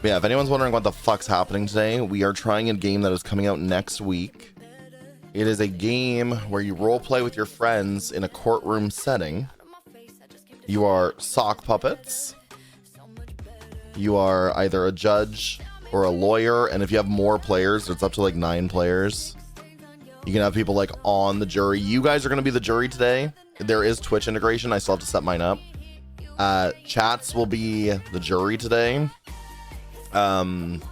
But yeah, if anyone's wondering what the fuck's happening today, we are trying a game that is coming out next week. It is a game where you role play with your friends in a courtroom setting. You are sock puppets. You are either a judge or a lawyer, and if you have more players, it's up to like 9 players. You can have people like on the jury. You guys are going to be the jury today. There is Twitch integration. I still have to set mine up. Chats will be the jury today. And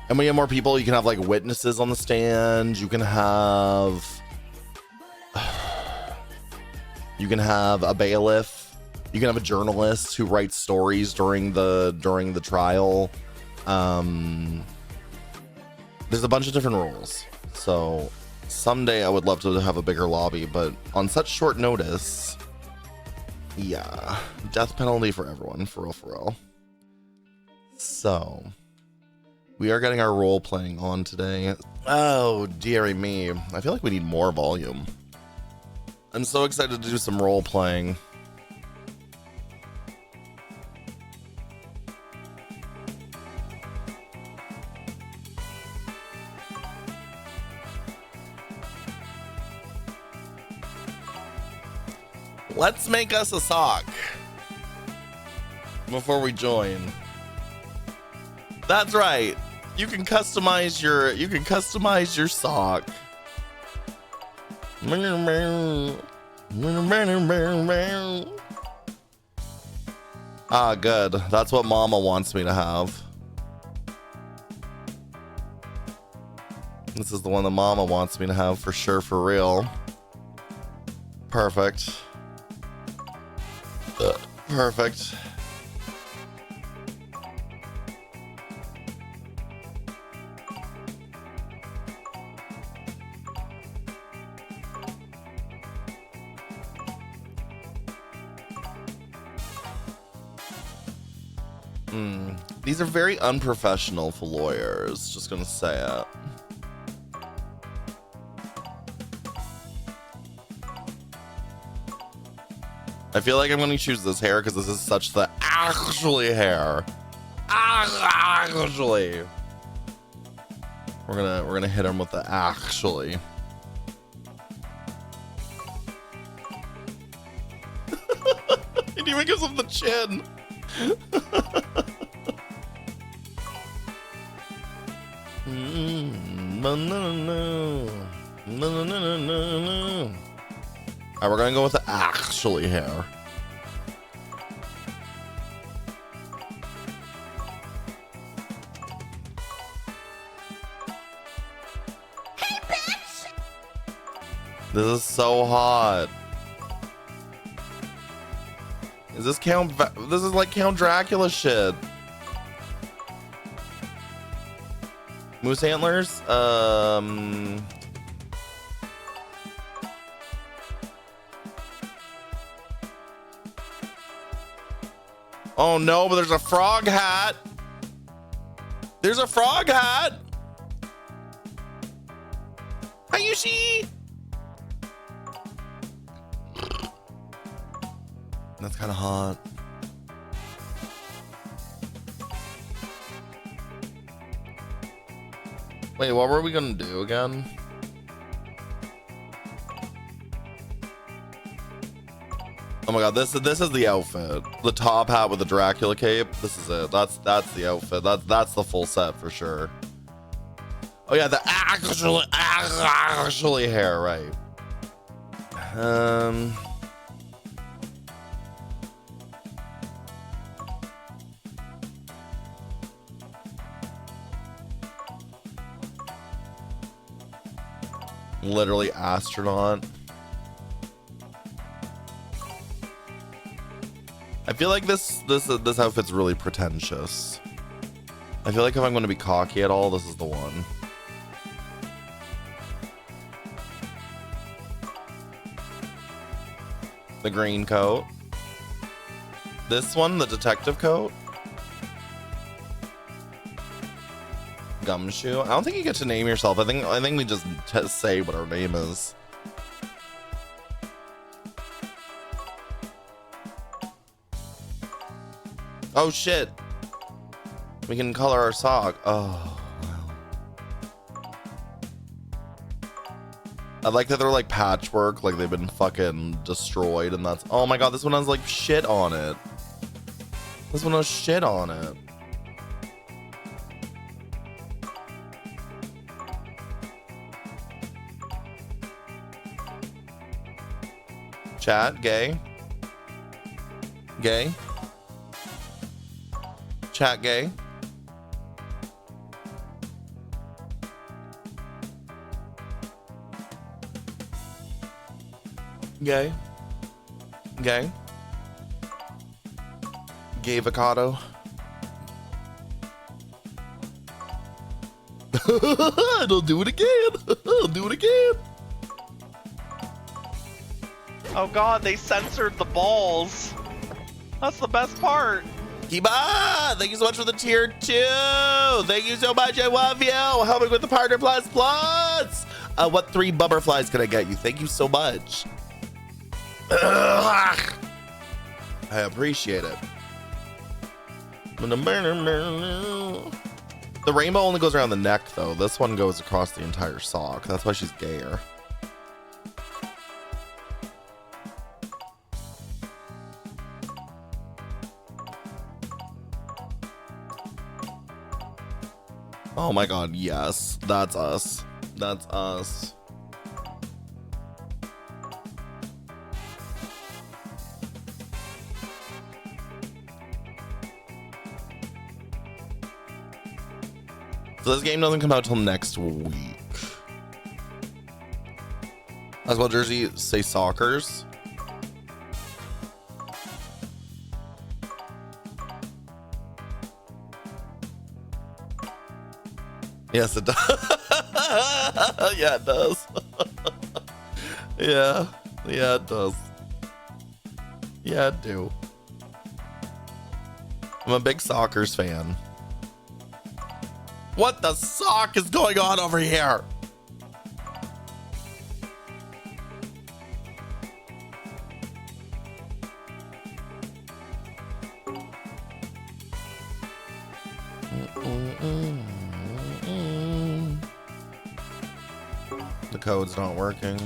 when you have more people, you can have like witnesses on the stand. You can have a bailiff. You can have a journalist who writes stories during the trial. There's a bunch of different roles. So someday I would love to have a bigger lobby, but on such short notice, yeah, death penalty for everyone, for real. So we are getting our role playing on today. Oh, dearie me. I feel like we need more volume. I'm so excited to do some role playing. Let's make us a sock before we join. That's right. You can customize your sock. Ah, good. That's what Mama wants me to have. This is the one that Mama wants me to have for sure, for real. Perfect. Perfect. These are very unprofessional for lawyers, just gonna say it. I feel like I'm gonna choose this hair because this is such the actually hair. Actually. We're gonna hit him with the actually. It even gives him the chin. Alright, we're gonna go with the actually hair. Hey, bitch! This is so hot. Is this this is like Count Dracula shit. Moose antlers? Oh no, but there's a frog hat. There's a frog hat. Hayushi. That's kind of hot. Wait, what were we gonna do again? Oh my god, this is the outfit. The top hat with the Dracula cape. This is it. That's the outfit. That's the full set for sure. Oh yeah, the actually hair, right? Literally astronaut. I feel like this outfit's really pretentious. I feel like if I'm going to be cocky at all, this is the one. The green coat. This one, the detective coat. Gumshoe. I don't think you get to name yourself. I think we just say what our name is. Oh shit. We can color our sock. Oh, wow. I like that they're like patchwork, like they've been fucking destroyed, and that's, oh my god, this one has like shit on it. This one has shit on it. Chat, gay. Gay. Chat, gay. Gay. Gay. Gay avocado. I'll do it again. I'll do it again. Oh god, they censored the balls. That's the best part. Kiba, thank you so much for the tier 2. Thank you so much. I love you. Helping with the partner plus plus. What 3 butterflies can I get you? Thank you so much. I appreciate it. The rainbow only goes around the neck, though. This one goes across the entire sock. That's why she's gayer. Oh my god, yes. That's us. That's us. So this game doesn't come out till next week. As well, Jersey, say Sockers. Yes, it does. Yeah, it does. Yeah, it does. Yeah, I do. I'm a big Sockers fan. What the sock is going on over here? The code's not working.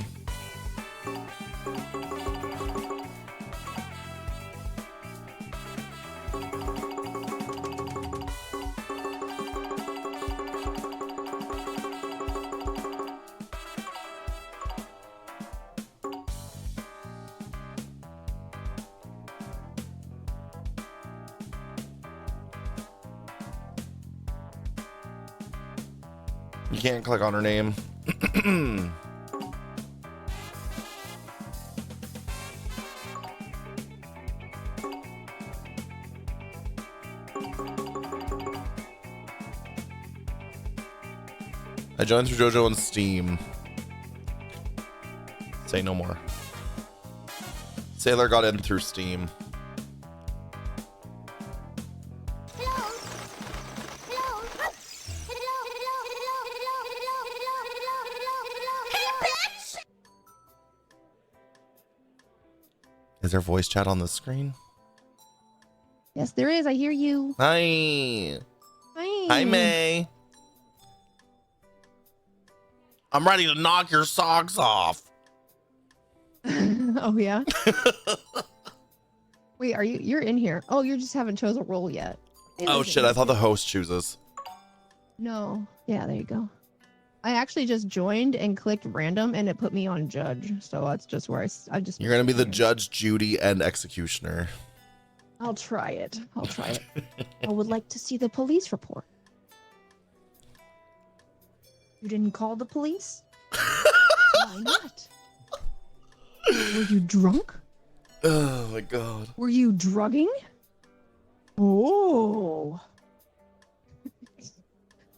You can't click on her name. I joined through JoJo on Steam. Say no more. Sailor got in through Steam. Is there voice chat on the screen? Yes, there is. I hear you. Hi. Hi. Hi, May. I'm ready to knock your socks off. Oh, yeah? Wait, you're in here. Oh, you just haven't chose a role yet. Oh, shit. I thought the host chooses. No. Yeah, there you go. I actually just joined and clicked random and it put me on judge. So that's just where I just. You're going to be the judge, Judy, and executioner. I'll try it. I would like to see the police report. You didn't call the police? Why not? Were you drunk? Oh my god. Were you drugging? Oh.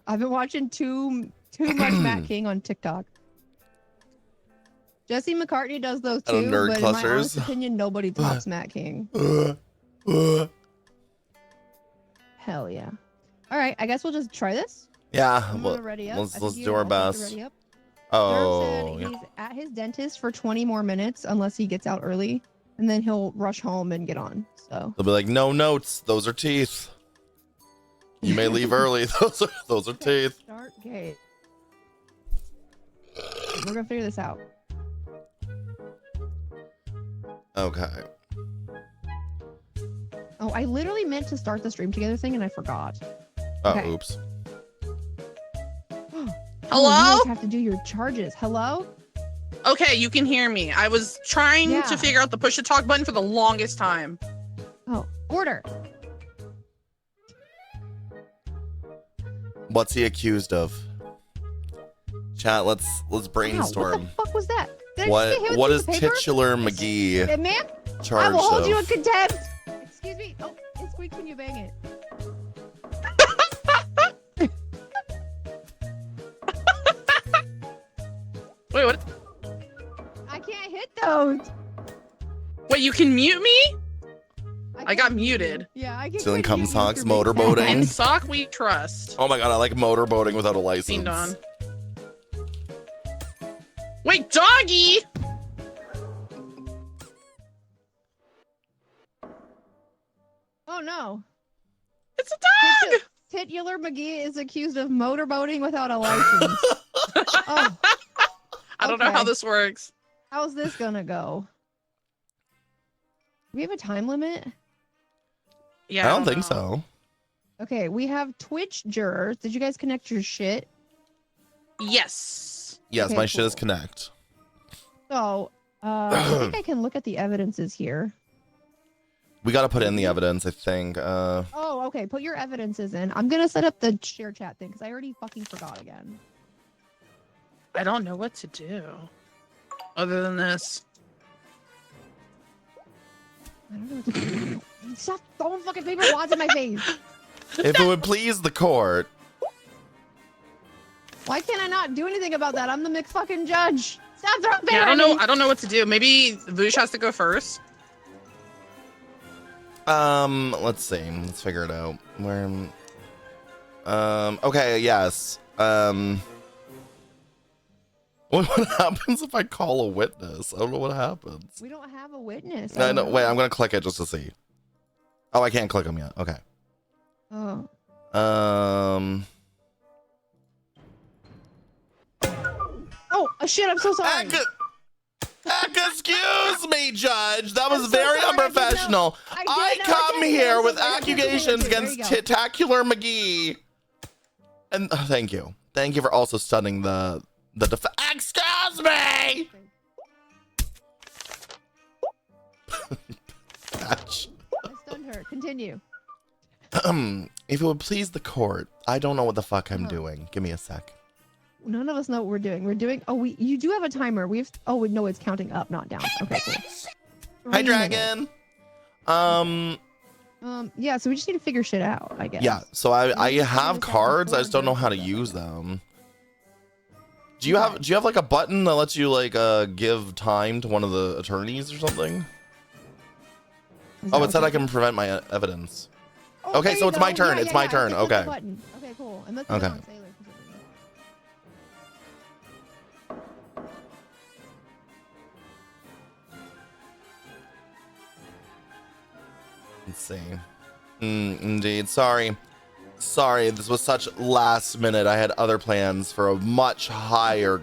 I've been watching too much Matt King on TikTok. Jesse McCartney does those too, but in my honest opinion, nobody tops Matt King. Hell yeah. All right, I guess we'll just try this. Yeah, well, let's do our best. Oh, yeah. He's at his dentist for 20 more minutes unless he gets out early, and then he'll rush home and get on. So they'll be like, no notes. Those are teeth. You may leave early. Those are teeth. Start gate. We're gonna figure this out. Okay. Oh, I literally meant to start the stream together thing and I forgot. Oh, Okay. oops. Oh, Hello? you guys have to do your charges. Hello? Okay, you can hear me. I was trying Yeah. to figure out the push to talk button for the longest time. Oh, order. What's he accused of? Chat, let's Wow, brainstorm. what the fuck was that? Did I just get hit with What a is piece of paper? titular McGee Hey, ma'am, I charged will hold you in of? contempt. Excuse me. Oh, it squeaks when you bang it. Wait, what? I can't hit those. Wait, you can mute me? I got can't mute you. muted. Yeah, I can. Stealing quit cum muting socks, for being motorboating. In sad. sock we trust. Oh my god, I like motorboating without a license. Ding dong. Wait, doggy! Oh no. It's a dog! Titular McGee is accused of motorboating without a license. Oh, I don't know how okay. this works. how's this gonna go? Do we have a time limit? Yeah, I don't think know. so. Okay, we have Twitch jurors. Did you guys connect your shit? Yes. Yes, Okay, my shit is cool. connect. So, I think I can look at the evidences here. We gotta put in the evidence, I think. Oh, okay. Put your evidences in. I'm gonna set up the share chat thing because I already fucking forgot again. I don't know what to do. Other than this. I don't know what to do. Stop throwing fucking paper wads in my face. If it would please the court. Why can't I not do anything about that? I'm the mixed fucking judge. Stop throwing paper. Yeah, I don't at know. me. I don't know what to do. Maybe Voosh has to go first. Let's see. Let's figure it out. Where okay, yes. What happens if I call a witness? I don't know what happens. We don't have a witness. No, no, wait, I'm gonna click it just to see. Oh, I can't click them yet. Okay. Oh. Oh, shit, I'm so sorry. Excuse me, Judge. That was I'm so very sorry, I didn't know. unprofessional. I I didn't know. come Okay, here I'm with so sorry. accusations There you against go. Titacular McGee. And thank you. Thank you for also stunning the excuse me! Gosh. I stunned her. Continue. If it would please the court, I don't know what the fuck I'm Oh. doing. Give me a sec. None of us know what we're doing. We're doing. Oh, you do have a timer. Oh, no, it's counting up, not down. Okay, cool. Hi, 3 minutes. Dragon. Yeah, so we just need to figure shit out, I guess. Yeah, so I Maybe have it's at cards, I before just don't know how to judge. use them. Do you have like a button that lets you like give time to one of the attorneys or something? Is Oh, that it said what I can prevent my evidence. Oh, Okay, there so you it's my go. turn, Yeah, it's yeah, my yeah, turn, I clicked the okay. button. Okay, cool. And that's Okay. on Sailor for some reason. Let's see. Indeed, sorry. Sorry, this was such last minute. I had other plans for a much higher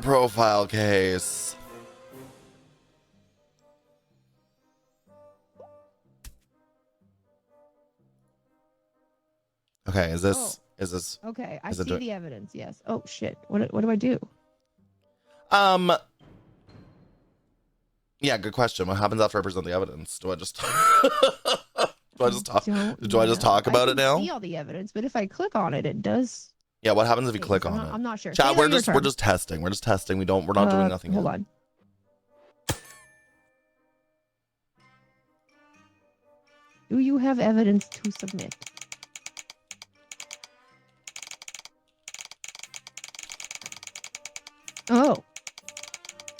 profile case. Okay, is this Okay, I Is it see do- the evidence. Yes. Oh shit. What do I do? yeah, good question. What happens after I present the evidence? Do I just do I just talk know. about it now? I can see all the evidence, but if I click on it, it does. Yeah, what happens if you things. click I'm on not, it? I'm not sure. Chat, Taylor, we're your just turn. testing. We're just testing. We're not doing nothing Hold yet. on. Do you have evidence to submit? Oh.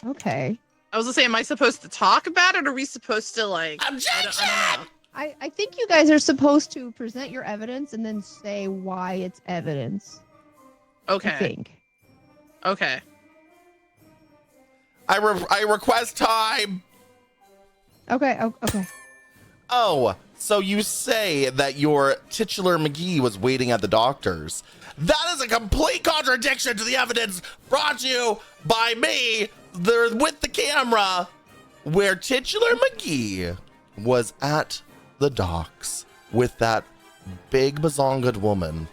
Okay. I was gonna say, am I supposed to talk about it, or are we supposed to like? I don't know. I think you guys are supposed to present your evidence and then say why it's evidence. I Okay. think. Okay. I request time. Okay. Oh, okay. Oh, So you say that your titular McGee was waiting at the doctor's. That is a complete contradiction to the evidence brought to you by me with the camera, where titular McGee was at the docks with that big bazongad woman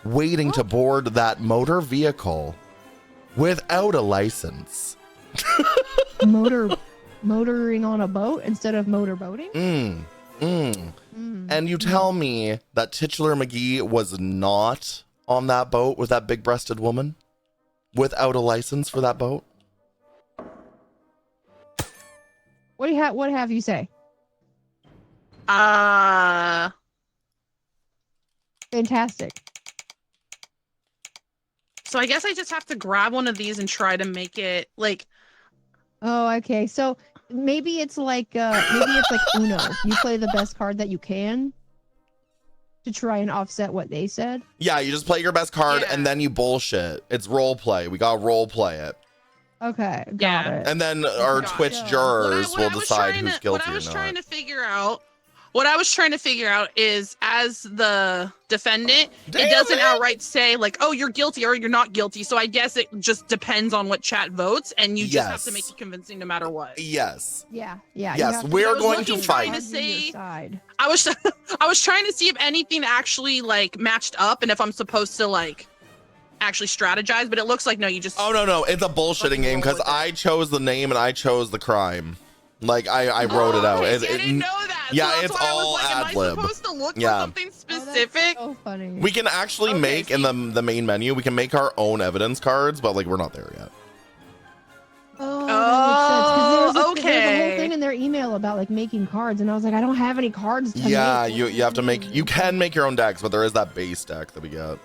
waiting to board that motor vehicle without a license. Motoring on a boat instead of motorboating? And you tell me that titular McGee was not on that boat with that big-breasted woman without a license for that boat? What have you say? Fantastic. So I guess I just have to grab one of these and try to make it like. Oh, okay. So maybe it's like Uno. You play the best card that you can to try and offset what they said. Yeah, you just play your best card and then you bullshit. It's role play. We got role play it. Okay, got it. And then our Twitch jurors will decide who's guilty or not. What I was trying to figure out is, as the defendant, it doesn't outright say like, oh, you're guilty or you're not guilty. So I guess it just depends on what chat votes, and you just have to make it convincing no matter what. Yes. Yeah. Yes, we're going to fight. I was trying to see if anything actually like matched up and if I'm supposed to like actually strategize, but it looks like no, you just. Oh no, it's a bullshitting game because I chose the name and I chose the crime. Like I wrote it out. I didn't know that. Yeah, so it's all ad lib. Am I supposed to look for something specific? Oh, so funny. We can actually make in the main menu. We can make our own evidence cards, but like we're not there yet. Oh, that makes sense. There's a whole Okay. thing in their email about like making cards, and I was like, I don't have any cards to Yeah, make. you have to make. You can make your own decks, but there is that base deck that we got.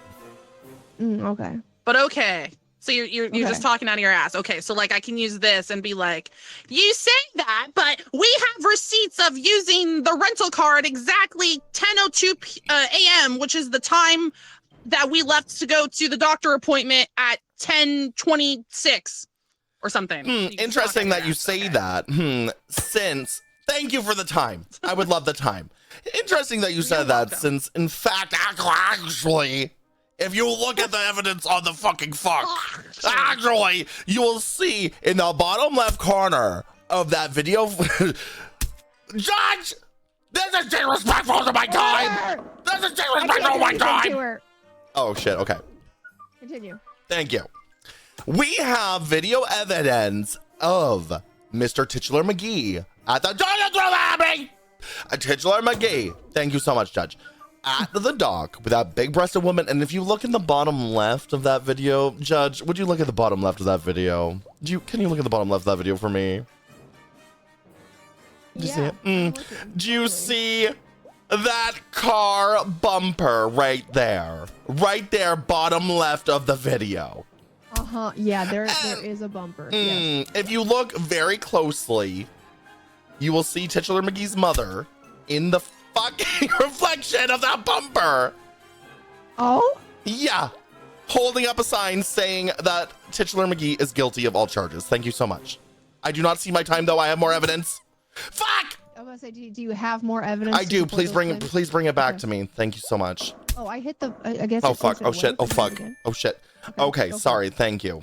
Okay. But okay. So you're just talking out of your ass. Okay, so like I can use this and be like, you say that, but we have receipts of using the rental card exactly 10:02 a.m., which is the time that we left to go to the doctor appointment at 10:26 or something. Interesting that you say that. Since thank you for the time. I would love the time. Interesting that you said that, since in fact, actually, if you look at the evidence on the fucking actually, you will see in the bottom left corner of that video, Judge, this is disrespectful to my time. This is disrespectful to my time. Oh shit. Okay. Continue. Thank you. We have video evidence of Mr. Titular McGee at the Titular McGee. Thank you so much, Judge. At the dock with that big-breasted woman, and if you look in the bottom left of that video, Judge, would you look at the bottom left of that video? Can you look at the bottom left of that video for me? Do you see it? Do you see that car bumper right there? Right there, bottom left of the video. Yeah, there is a bumper. Yes. If you look very closely, you will see Titular McGee's mother in the fucking reflection of that bumper. Oh? Yeah. Holding up a sign saying that Titular McGee is guilty of all charges. Thank you so much. I do not see my time, though. I have more evidence. Fuck! I was gonna say, do you have more evidence? I do. Please bring it back to me. Thank you so much. Oh, I hit the. I guess. Oh fuck! Oh shit! Oh fuck! Oh shit! Okay, sorry. Thank you.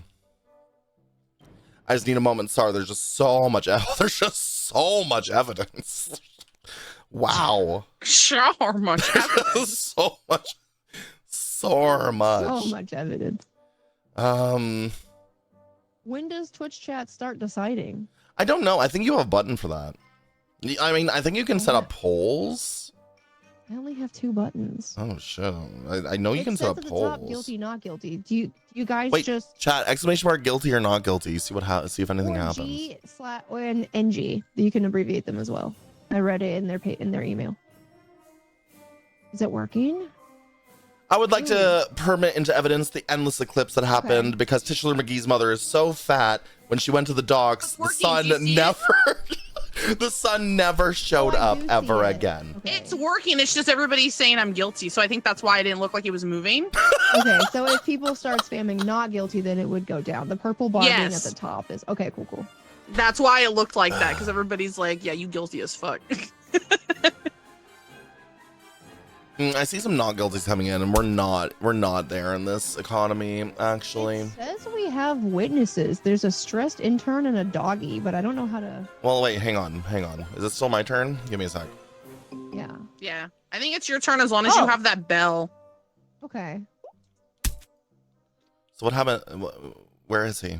I just need a moment. Sorry. There's just so much. There's just so much evidence. Wow. So much evidence. So much. So much evidence. When does Twitch chat start deciding? I don't know. I think you have a button for that. I mean, I think you can set up polls. I only have 2 buttons. Oh shit! I know you can set up polls. Top, guilty, not guilty. Do you guys just chat exclamation mark guilty or not guilty? See see if anything happens. G/and NG. You can abbreviate them as well. I read it in their email. Is it working? I would like to permit into evidence the endless eclipse that happened because Titular McGee's mother is so fat when she went to the docks, the sun never showed up ever again. Okay. It's working. It's just everybody's saying I'm guilty, so I think that's why it didn't look like he was moving. Okay, so if people start spamming not guilty, then it would go down. The purple bar being at the top is okay. Cool. That's why it looked like that, because everybody's like, yeah, you guilty as fuck. I see some not guilties coming in, and we're not there in this economy, actually. It says we have witnesses. There's a stressed intern and a doggy, but I don't know how to. Well, wait, hang on. Is it still my turn? Give me a sec. Yeah. Yeah. I think it's your turn as long as you have that bell. Okay. So what happened? Where is he?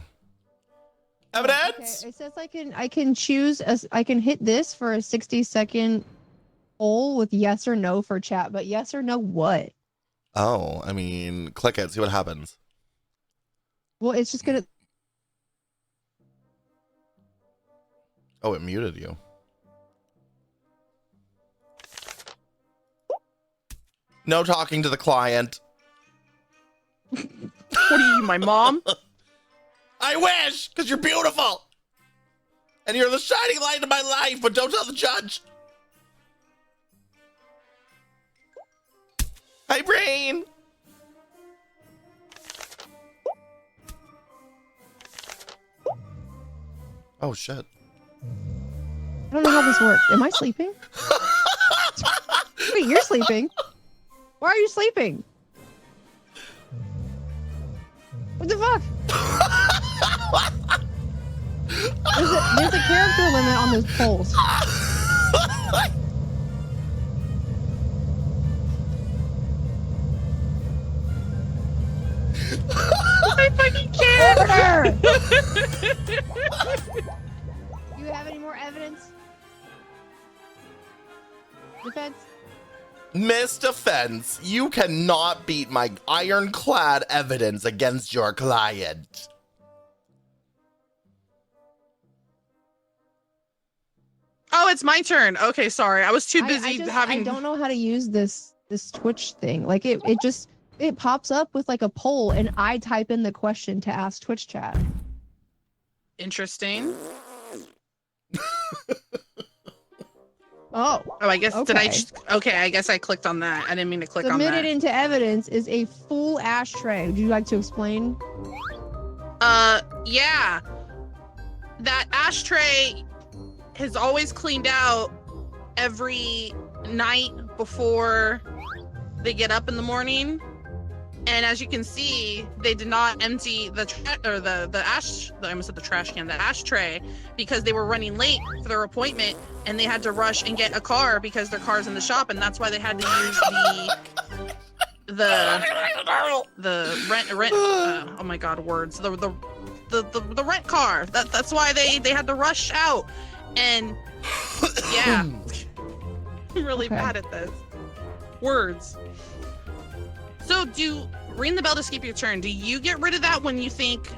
Evidence. Okay. It says I can choose I can hit this for a 60-second poll with yes or no for chat, but yes or no what? Oh, I mean, click it. See what happens. Well, it's just gonna. Oh, it muted you. No talking to the client. What are you, my mom? I wish, because you're beautiful. And you're the shining light of my life, but don't tell the judge. Hi, Brain. Oh, shit. I don't know how this works. Am I sleeping? Wait, you're sleeping? Why are you sleeping? What the fuck? There's a character limit on those polls. I fucking can't. Do you have any more evidence? Defense? Miss Defense, you cannot beat my ironclad evidence against your client. Oh, it's my turn. Okay, sorry. I was too busy having. I don't know how to use this Twitch thing. Like it pops up with like a poll, and I type in the question to ask Twitch chat. Interesting. Oh, I guess okay. I guess I clicked on that. I didn't mean to click on that. Submitted into evidence is a full ashtray. Would you like to explain? Yeah. That ashtray is always cleaned out every night before they get up in the morning. And as you can see, they did not empty the ashtray, because they were running late for their appointment, and they had to rush and get a car because their car's in the shop, and that's why they had to use the rent. Oh my god, words. The rent car. That's why they had to rush out, and yeah, I'm really bad at this. Words. So ring the bell to skip your turn. Do you get rid of that when you think?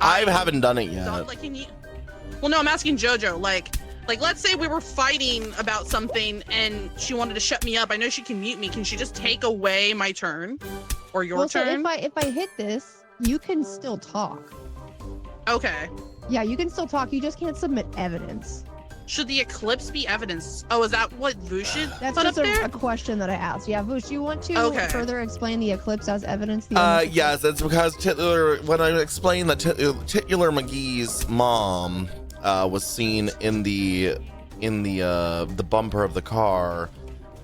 I haven't done it yet. Well, no, I'm asking JoJo. Like, let's say we were fighting about something and she wanted to shut me up. I know she can mute me. Can she just take away my turn or your turn? So if I hit this, you can still talk. Okay. Yeah, you can still talk. You just can't submit evidence. Should the eclipse be evidence? Oh, is that what Vush That's put just up there? a question that I asked. Yeah, Vush, you want to further explain the eclipse as evidence? Yes, it's because when I explained that Titular McGee's mom was seen in the bumper of the car,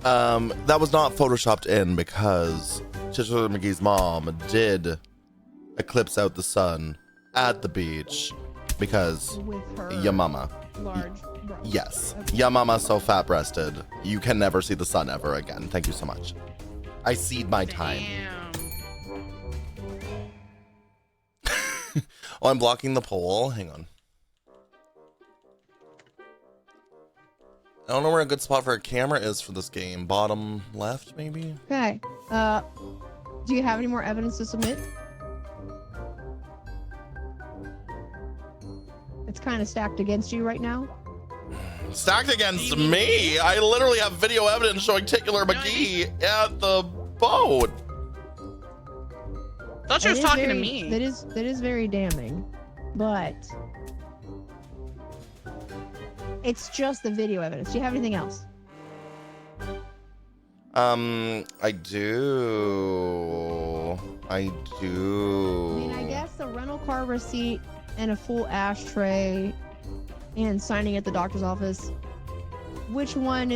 that was not photoshopped in, because Titular McGee's mom did eclipse out the sun at the beach because with her your mama. Large. Yes. Okay. Ya mama so fat breasted. You can never see the sun ever again. Thank you so much. I cede my time. Oh, I'm blocking the poll. Hang on. I don't know where a good spot for a camera is for this game. Bottom left, maybe? Okay. Do you have any more evidence to submit? It's kind of stacked against you right now. Stacked against me? I literally have video evidence showing Titular McGee at the boat. Thought she was talking to me. That is very damning, but it's just the video evidence. Do you have anything else? I do. I mean, I guess the rental car receipt and a full ashtray and signing at the doctor's office. Which one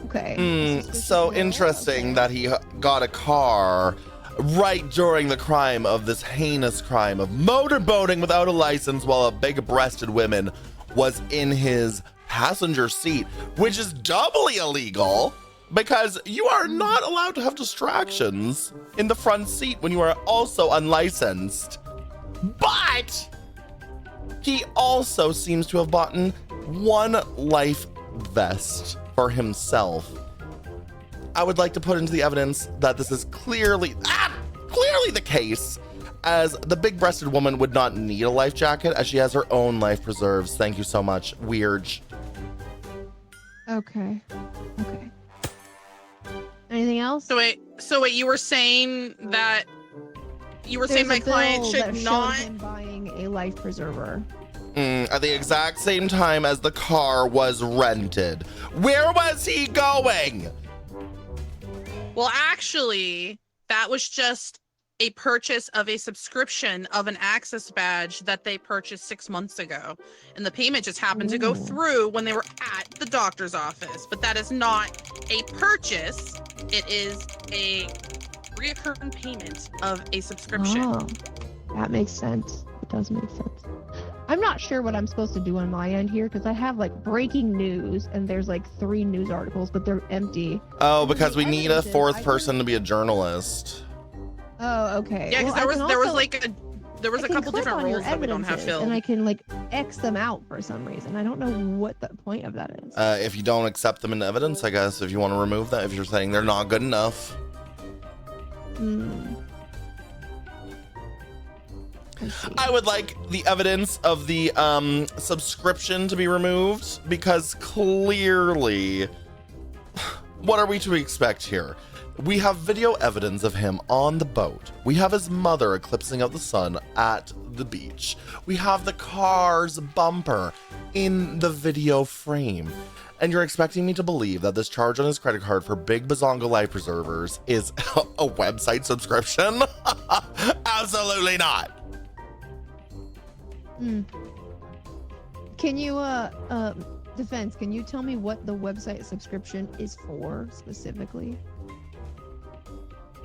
okay, Okay. So interesting that he got a car right during the crime of this heinous crime of motorboating without a license while a big-breasted woman was in his passenger seat, which is doubly illegal because you are not allowed to have distractions in the front seat when you are also unlicensed. But he also seems to have bought one life vest for himself. I would like to put into the evidence that this is clearly the case, as the big-breasted woman would not need a life jacket as she has her own life preserves. Thank you so much, Weird. Okay. Anything else? So wait, you were saying that my client should not him buying a life preserver. At the exact same time as the car was rented. Where was he going? Well, actually, that was just a purchase of a subscription of an access badge that they purchased 6 months ago. And the payment just happened to go through when they were at the doctor's office. But that is not a purchase. It is a recurring payment of a subscription. Oh, that makes sense. It does make sense. I'm not sure what I'm supposed to do on my end here because I have like breaking news and there's like 3 news articles, but they're empty. Oh, because we need a fourth person to be a journalist. Oh, okay. Yeah, because there was a couple different roles that we don't have filled. And I can like X them out for some reason. I don't know what the point of that is. If you don't accept them in evidence, I guess, if you want to remove that, if you're saying they're not good enough. I would like the evidence of the subscription to be removed because clearly, what are we to expect here? We have video evidence of him on the boat. We have his mother eclipsing out the sun at the beach. We have the car's bumper in the video frame. And you're expecting me to believe that this charge on his credit card for Big Bazonga Life Preservers is a website subscription? Absolutely not. Can you, Defense, can you tell me what the website subscription is for specifically?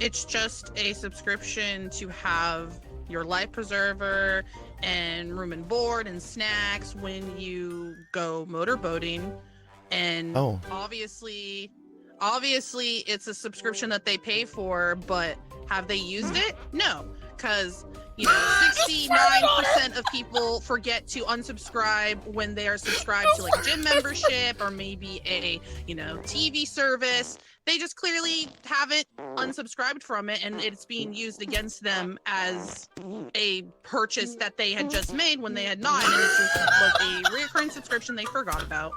It's just a subscription to have your life preserver and room and board and snacks when you go motorboating. And obviously it's a subscription that they pay for, but have they used it? No, because 69% of people forget to unsubscribe when they are subscribed to like a gym membership or maybe a TV service. They just clearly haven't unsubscribed from it, and it's being used against them as a purchase that they had just made when they had not, and it just was a recurring subscription they forgot about.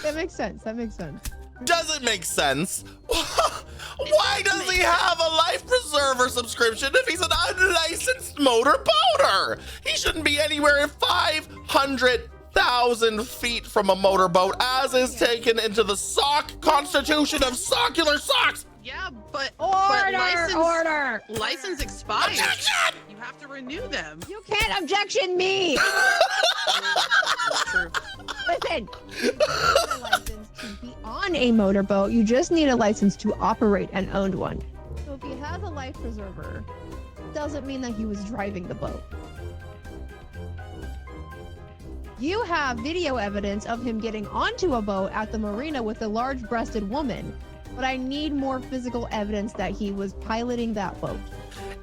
That makes sense. Does it make sense? Why does he have a life preserver subscription if he's an unlicensed motorboater? He shouldn't be anywhere 500,000 feet from a motorboat, as is taken into the sock constitution of socular socks. Yeah, but Order! License expires. Objection! You have to renew them. You can't objection me! True. Listen, you don't need a license to be on a motorboat. You just need a license to operate an owned one. So if he has a life preserver, doesn't mean that he was driving the boat. You have video evidence of him getting onto a boat at the marina with a large-breasted woman, but I need more physical evidence that he was piloting that boat.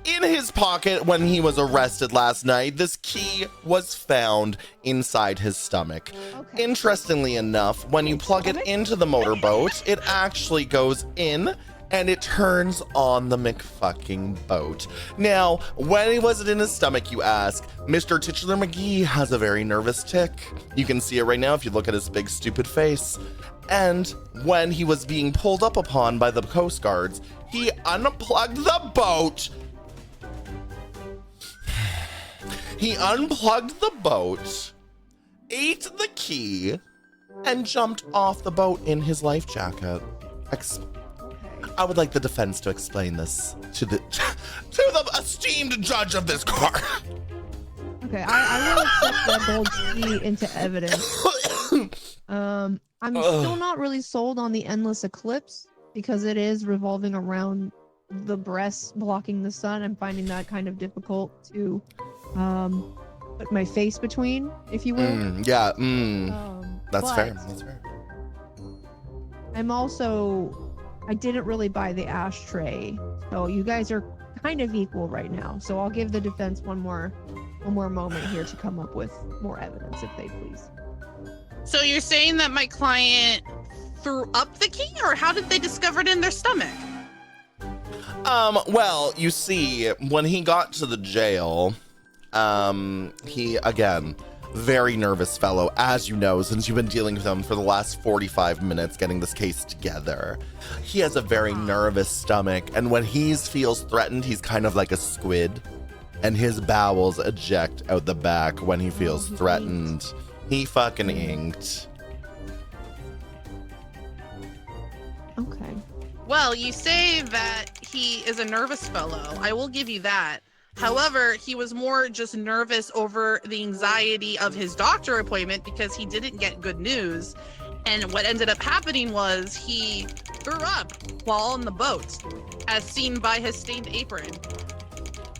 In his pocket when he was arrested last night, this key was found inside his stomach. Okay. Interestingly enough, when you plug it into the motorboat, it actually goes in and it turns on the McFucking boat. Now, when was it in his stomach, you ask? Mr. Titular McGee has a very nervous tick. You can see it right now if you look at his big stupid face. And when he was being pulled up upon by the Coast Guards, he unplugged the boat. He unplugged the boat, ate the key, and jumped off the boat in his life jacket. I would like the defense to explain this to the esteemed judge of this court. Okay, I will accept that gold key into evidence. I'm still not really sold on the endless eclipse because it is revolving around the breasts blocking the sun. I'm finding that kind of difficult to put my face between, if you will. Yeah. That's fair. but That's fair. I didn't really buy the ashtray, so you guys are kind of equal right now. So I'll give the defense one more moment here to come up with more evidence, if they please. So you're saying that my client threw up the key, or how did they discover it in their stomach? Well, you see, when he got to the jail, he, again, very nervous fellow, as you know, since you've been dealing with him for the last 45 minutes getting this case together. He has a very nervous stomach, and when he feels threatened, he's kind of like a squid, and his bowels eject out the back when he feels threatened. He fucking inked. Okay. Well, you say that he is a nervous fellow. I will give you that. However, he was more just nervous over the anxiety of his doctor appointment because he didn't get good news. And what ended up happening was he threw up while on the boat, as seen by his stained apron.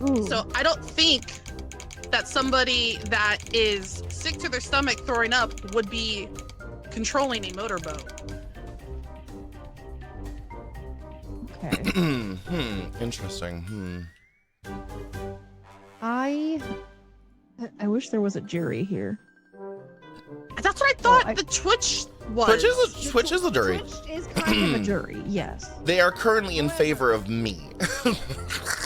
Ooh. So I don't think that somebody that is sick to their stomach throwing up would be controlling a motorboat. Okay. Interesting. I wish there was a jury here. That's what I thought the Twitch was. Twitch is a jury. Twitch is kind of a jury, yes. They are currently in favor of me.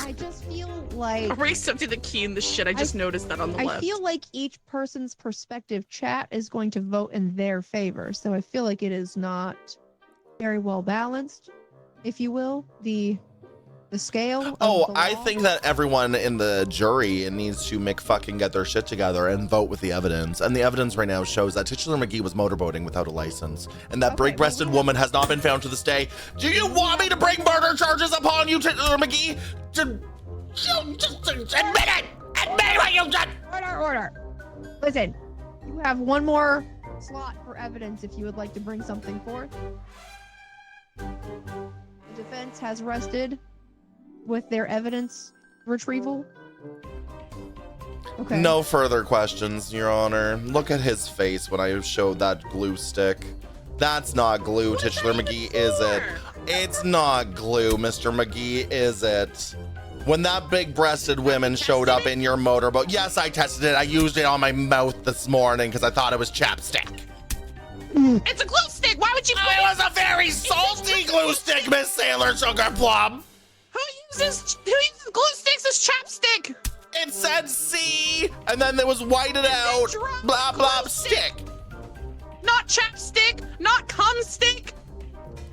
I just feel like I'm accepting the key and the shit. I just noticed that on the left. I feel like each person's perspective chat is going to vote in their favor. So I feel like it is not very well balanced, if you will, the scale. I think that everyone in the jury needs to get their shit together and vote with the evidence. And the evidence right now shows that Titular McGee was motorboating without a license, and that big-breasted woman has not been found to this day. Do you want me to bring murder charges upon you, Titular McGee? Just admit it! Admit what you've done! Order. Listen, you have one more slot for evidence if you would like to bring something forth. The defense has rested with their evidence retrieval. Okay. No further questions, Your Honor. Look at his face when I showed that glue stick. That's not glue, Titular McGee, is it? It's not glue, Mr. McGee, is it? When that big-breasted woman showed up in your motorboat, yes, I tested it. I used it on my mouth this morning because I thought it was chapstick. It's a glue stick. Why would you put it? It was a very salty glue stick, Miss Sailor Sugar Plum. Who uses glue sticks as chapstick? It said C, and then there was whited out, blah, blah, stick. Not chapstick, not cum stick.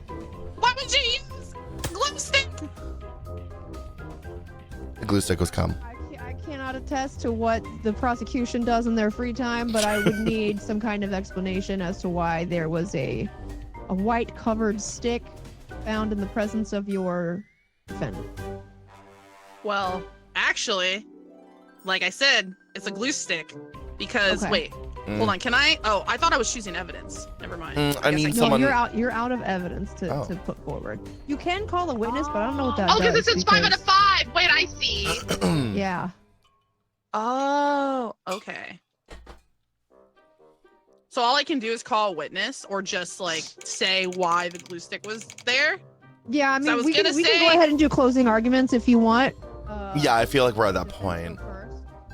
Why would you use glue stick? The glue stick was cum. I cannot attest to what the prosecution does in their free time, but I would need some kind of explanation as to why there was a white covered stick found in the presence of your defendant. Well, actually, like I said, it's a glue stick because wait, hold on. Can I? Oh, I thought I was choosing evidence. Never mind. I need someone. You're out of evidence to put forward. You can call a witness, but I don't know what that does. Oh, because it says 5 out of 5. Wait, I see. Yeah. Oh, okay. So all I can do is call a witness, or just like say why the glue stick was there. Yeah, I mean, we can go ahead and do closing arguments if you want. Yeah, I feel like we're at that point.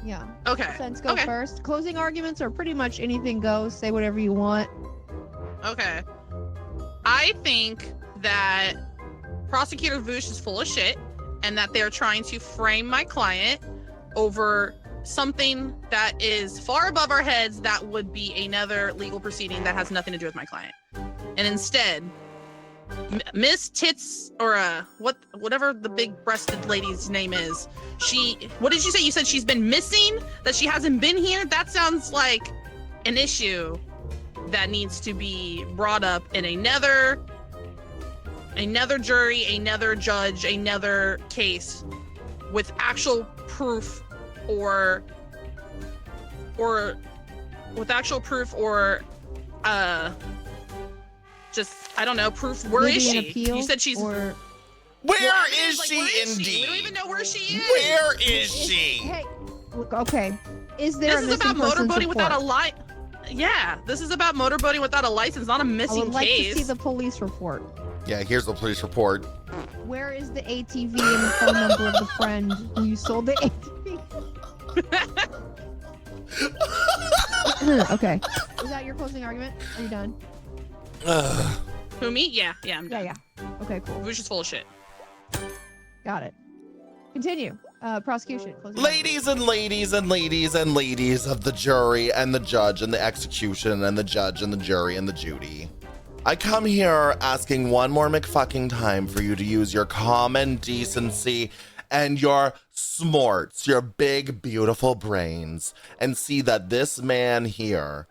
Yeah. Okay. Defense go first. Closing arguments are pretty much anything goes. Say whatever you want. Okay. I think that Prosecutor Voosh is full of shit, and that they're trying to frame my client over something that is far above our heads that would be another legal proceeding that has nothing to do with my client. And instead, Miss Tits, or whatever the big-breasted lady's name is, what did you say? You said she's been missing? That she hasn't been here? That sounds like an issue that needs to be brought up in another jury, another judge, another case with actual proof or just I don't know, proof. Where Maybe is an she? appeal, You said she's. or Where is like, she, where is she? indeed? We don't even know where she is. Where is she? Hey, look, okay. Is there This a is about missing persons motorboating without a report? license. Yeah, this is about motorboating without a license, not a I missing would like case. to see the police report. Yeah, here's the police report. Where is the ATV and the phone number of the friend who you sold the ATV? Okay. Is that your closing argument? Are you done? Who, me? Yeah, I'm Yeah, done. yeah. Okay, cool. Who's just full of shit. Got it. Continue. Prosecution. Closing Ladies and ladies and ladies and ladies of the jury and the judge and the execution and the judge and the jury and the Judy. I come here asking one more McFucking time for you to use your common decency and your smarts, your big, beautiful brains, and see that this man here,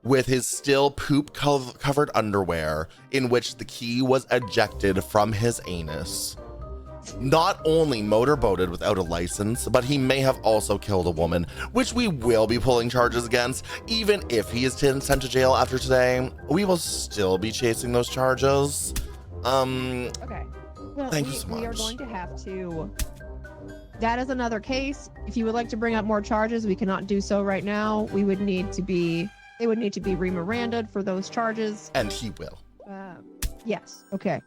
with his still poop-covered underwear, in which the key was ejected from his anus, not only motorboated without a license, but he may have also killed a woman, which we will be pulling charges against. Even if he is sent to jail after today, we will still be chasing those charges. Okay. Well, Thank you so We are much. going to have to. That is another case. If you would like to bring up more charges, we cannot do so right now. We would need to be. They would need to be re-Miranda'd for those charges. And he will. Yes. Okay.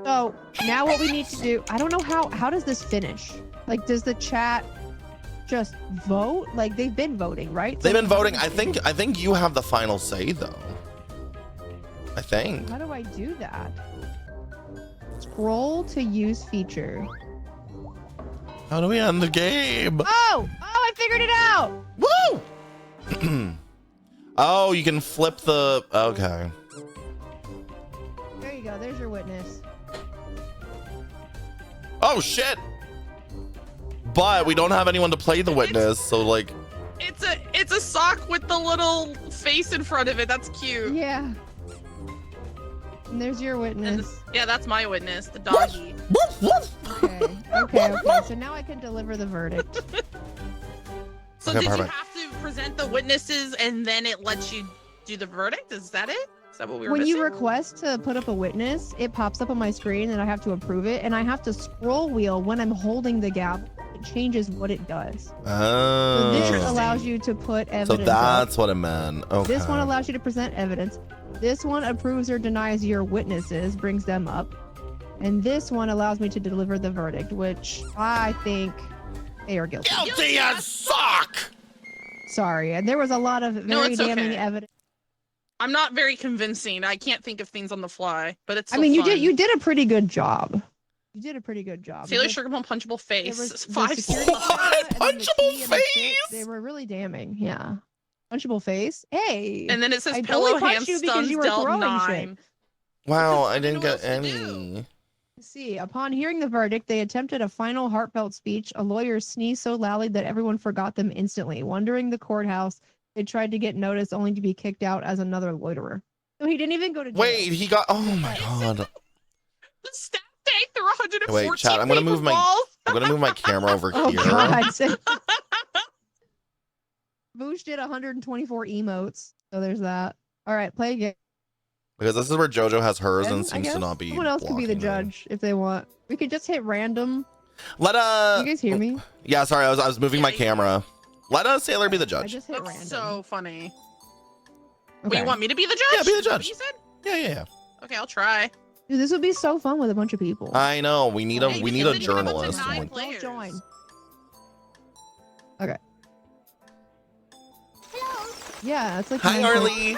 So now what we need to do, I don't know how does this finish? Like, does the chat just vote? Like, they've been voting, right? They've So been how voting. do I we- think you have the final say, though. I think. How do I do that? Scroll to use feature. How do we end the game? Oh, I figured it out. Woo! Oh, you can flip the. Okay. There you go. There's your witness. Oh shit! But we don't have anyone to play the witness, so like. It's a sock with the little face in front of it. That's cute. Yeah. And there's your witness. Yeah, that's my witness, the doggy. Woof, woof. Okay. So now I can deliver the verdict. So Okay, did perfect. you have to present the witnesses and then it lets you do the verdict? Is that it? Is that what we were When missing? you request to put up a witness, it pops up on my screen and I have to approve it. And I have to scroll wheel when I'm holding the gavel. It changes what it does. So Oh. this allows you to put So evidence. that's what it meant. Okay. This one allows you to present evidence. This one approves or denies your witnesses, brings them up. And this one allows me to deliver the verdict, which I think they are guilty. Guilty as suck! Sorry. And there was a lot of No, very it's damning okay. evidence. I'm not very convincing. I can't think of things on the fly, but it's. I Still mean, fun. you did a pretty good job. You did a pretty good job. Taylor There- Sugarplum punchable there face. was the 5 security stars. camera and then the Punchable key and the fit. face? They were really damning. Yeah. Punchable face. Hey. And then it says I pillow only punched you because hamstuns you were dealt throwing 9. Wow, Because I I didn't didn't know get what else to any. Let's see. Upon hearing the verdict, they attempted a final heartfelt speech. A lawyer sneezed so loudly that everyone forgot them instantly. Wandering the courthouse, they tried to get notice only to be kicked out as another loiterer. So he didn't even go to jail. Wait, he got. Oh my god. The staff tank through 114 Wait, chat, I'm gonna paper move my- balls. I'm gonna move my camera over Oh here. God. Boosh did 124 emotes. So there's that. All right, play again. Because this is where JoJo has hers and I seems guess to not be. someone else could be the blocking me. judge if they want. We could just hit random. Let You guys hear me? Yeah, sorry, I was moving my Yeah, camera. Let Sailor be the I judge. just hit That's random. so funny. Okay. Wait, you want me to be the judge? Yeah, be the Is that what judge. You said? Yeah. Okay, I'll try. Dude, this would be so fun with a bunch of people. I know. We need Hey, we you need said a that you could have up to journalist. 9 one. players. Don't join. Okay. Yeah, it's like. Hi, nine Arlie.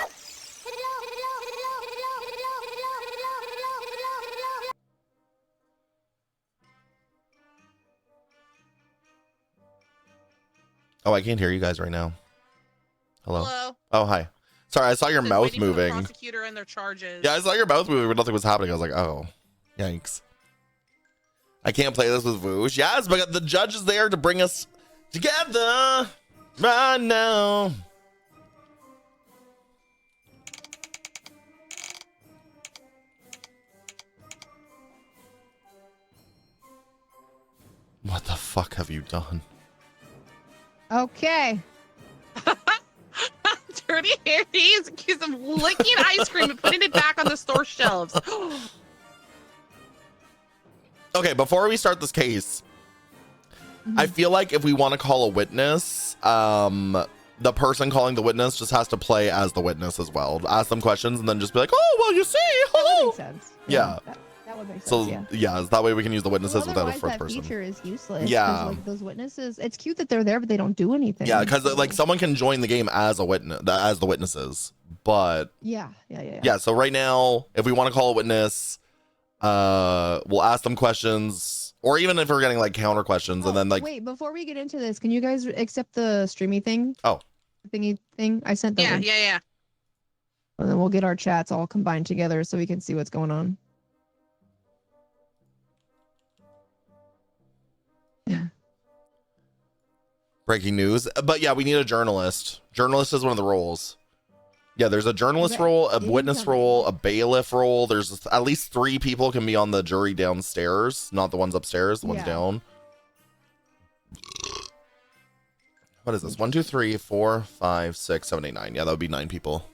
Oh, I can't hear you guys right now. Hello. Hello. Oh, hi. Sorry, I saw your Says mouth waiting for the moving. prosecutor and their charges. Yeah, I saw your mouth moving, but nothing was happening. I was like, oh, yikes. I can't play this with Voosh. Yes, but the judge is there to bring us together right now. What the fuck have you done? Okay. Dirty Harry is accused of licking ice cream and putting it back on the store shelves. Okay, before we start this case, I feel like if we want to call a witness, the person calling the witness just has to play as the witness as well. Ask them questions and then just be like, oh, well, you see. That would make sense. Yeah. That would make sense. So, yeah. that way we can use the witnesses Well, without a otherwise first that person. feature is useless. Yeah. Like, those witnesses, it's cute that they're there, but they don't do anything. Yeah, because like someone can join the game as a witness, as the witnesses. But Yeah. so right now, if we want to call a witness, we'll ask them questions, or even if we're getting like counter questions, and then like wait, before we get into this, can you guys accept the streamy thing? Oh. Thingy thing? I sent them. Yeah. And then we'll get our chats all combined together so we can see what's going on. breaking news. But yeah, we need a journalist. Journalist is one of the roles. Yeah, there's a journalist Okay. role, a You witness tell me. role, a bailiff role. There's at least 3 people can be on the jury downstairs, not the ones upstairs, the ones Yeah. down. What is this? 1, 2, 3, 4, 5, 6, 7, 8, 9. Yeah, that would be 9 people.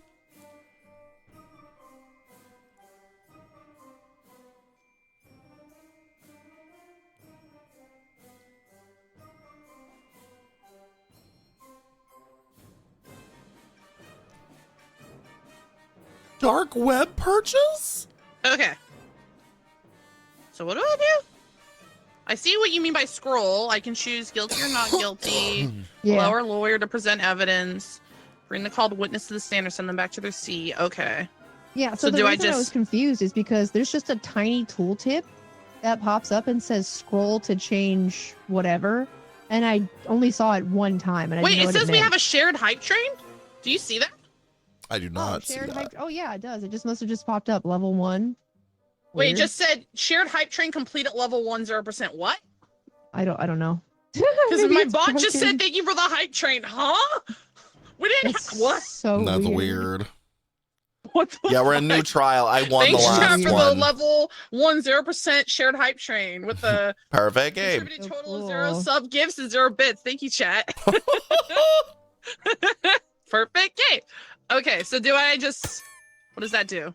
Dark web purchase? Okay. So what do I do? I see what you mean by scroll. I can choose guilty or not guilty. Yeah. Allow our lawyer to present evidence. Bring the called witness to the stand or send them back to their seat. Okay. Yeah, so, So the do I reason I was just- confused is because there's just a tiny tooltip that pops up and says scroll to change whatever, and I only saw it one time. And I Wait, didn't know it what says we meant. have a shared hype train? Do you see that? I do not see shared that. hype. Oh yeah, it does. It just must have just popped up level 1. Wait, it Weird. just said shared hype train complete at level 10%. What? I don't know. Because Maybe my it's bot just broken. said thank you for the hype train. Huh? We didn't It's what? So That's weird. weird. What the Yeah, we're in new fuck? trial. I won Thanks, the chat, last for one. the level 10% shared hype train with the Perfect game. distributed So total of cool. 0 sub gifts and 0 bits. Thank you, chat. Perfect game. Okay, so do I just what does that do?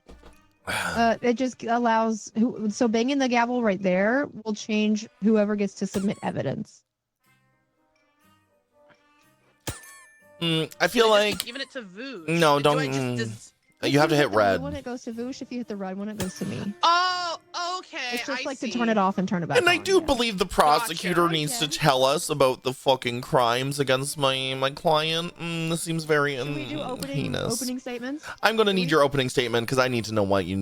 It just allows so banging the gavel right there will change whoever gets to submit evidence. I feel Should I just like be giving it to Voosh? No, Do I don't- just you have to hit the blue red. one, it goes to Voosh. If you hit the red one, it goes to me. Oh, okay. It's just I like see. to turn it off and turn it back And I on, do yeah. believe the prosecutor Gotcha. needs to Okay. tell us about the fucking crimes against my client. This seems very Should we do heinous. opening statements? I'm gonna Do need we? your opening statement because I need to know what you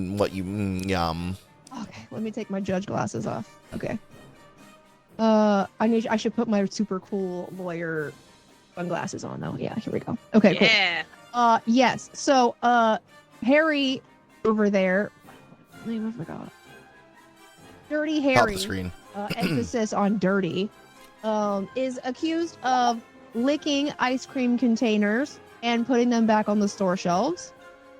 yum. Okay, let me take my judge glasses off. Okay. I should put my super cool lawyer sunglasses on though. Yeah, here we go. Okay, cool. Yeah. Yes. So, Harry over there. Name I forgot. Dirty Top of Harry. the screen. Emphasis on dirty. Is accused of licking ice cream containers and putting them back on the store shelves.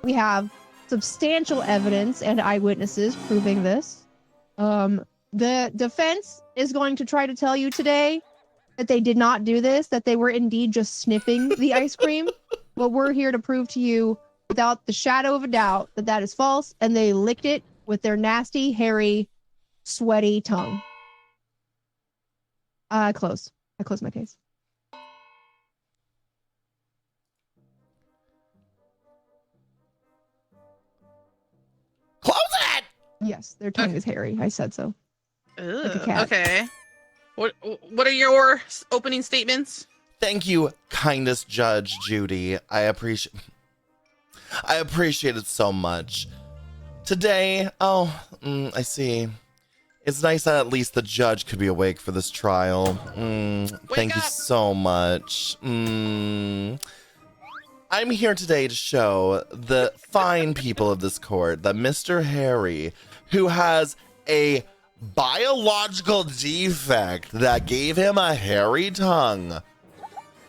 We have substantial evidence and eyewitnesses proving this. The defense is going to try to tell you today that they did not do this, that they were indeed just sniffing the ice cream. But we're here to prove to you without the shadow of a doubt that that is false, and they licked it with their nasty, hairy, sweaty tongue. I close my case. Close it. Yes, their tongue is hairy. I said so. Ugh, a cat. okay. What are your opening statements? Thank you, kindest Judge Judy. I appreciate it so much. Today, I see. It's nice that at least the judge could be awake for this trial. Thank you up. so much. I'm here today to show the fine people of this court that Mr. Harry, who has a biological defect that gave him a hairy tongue,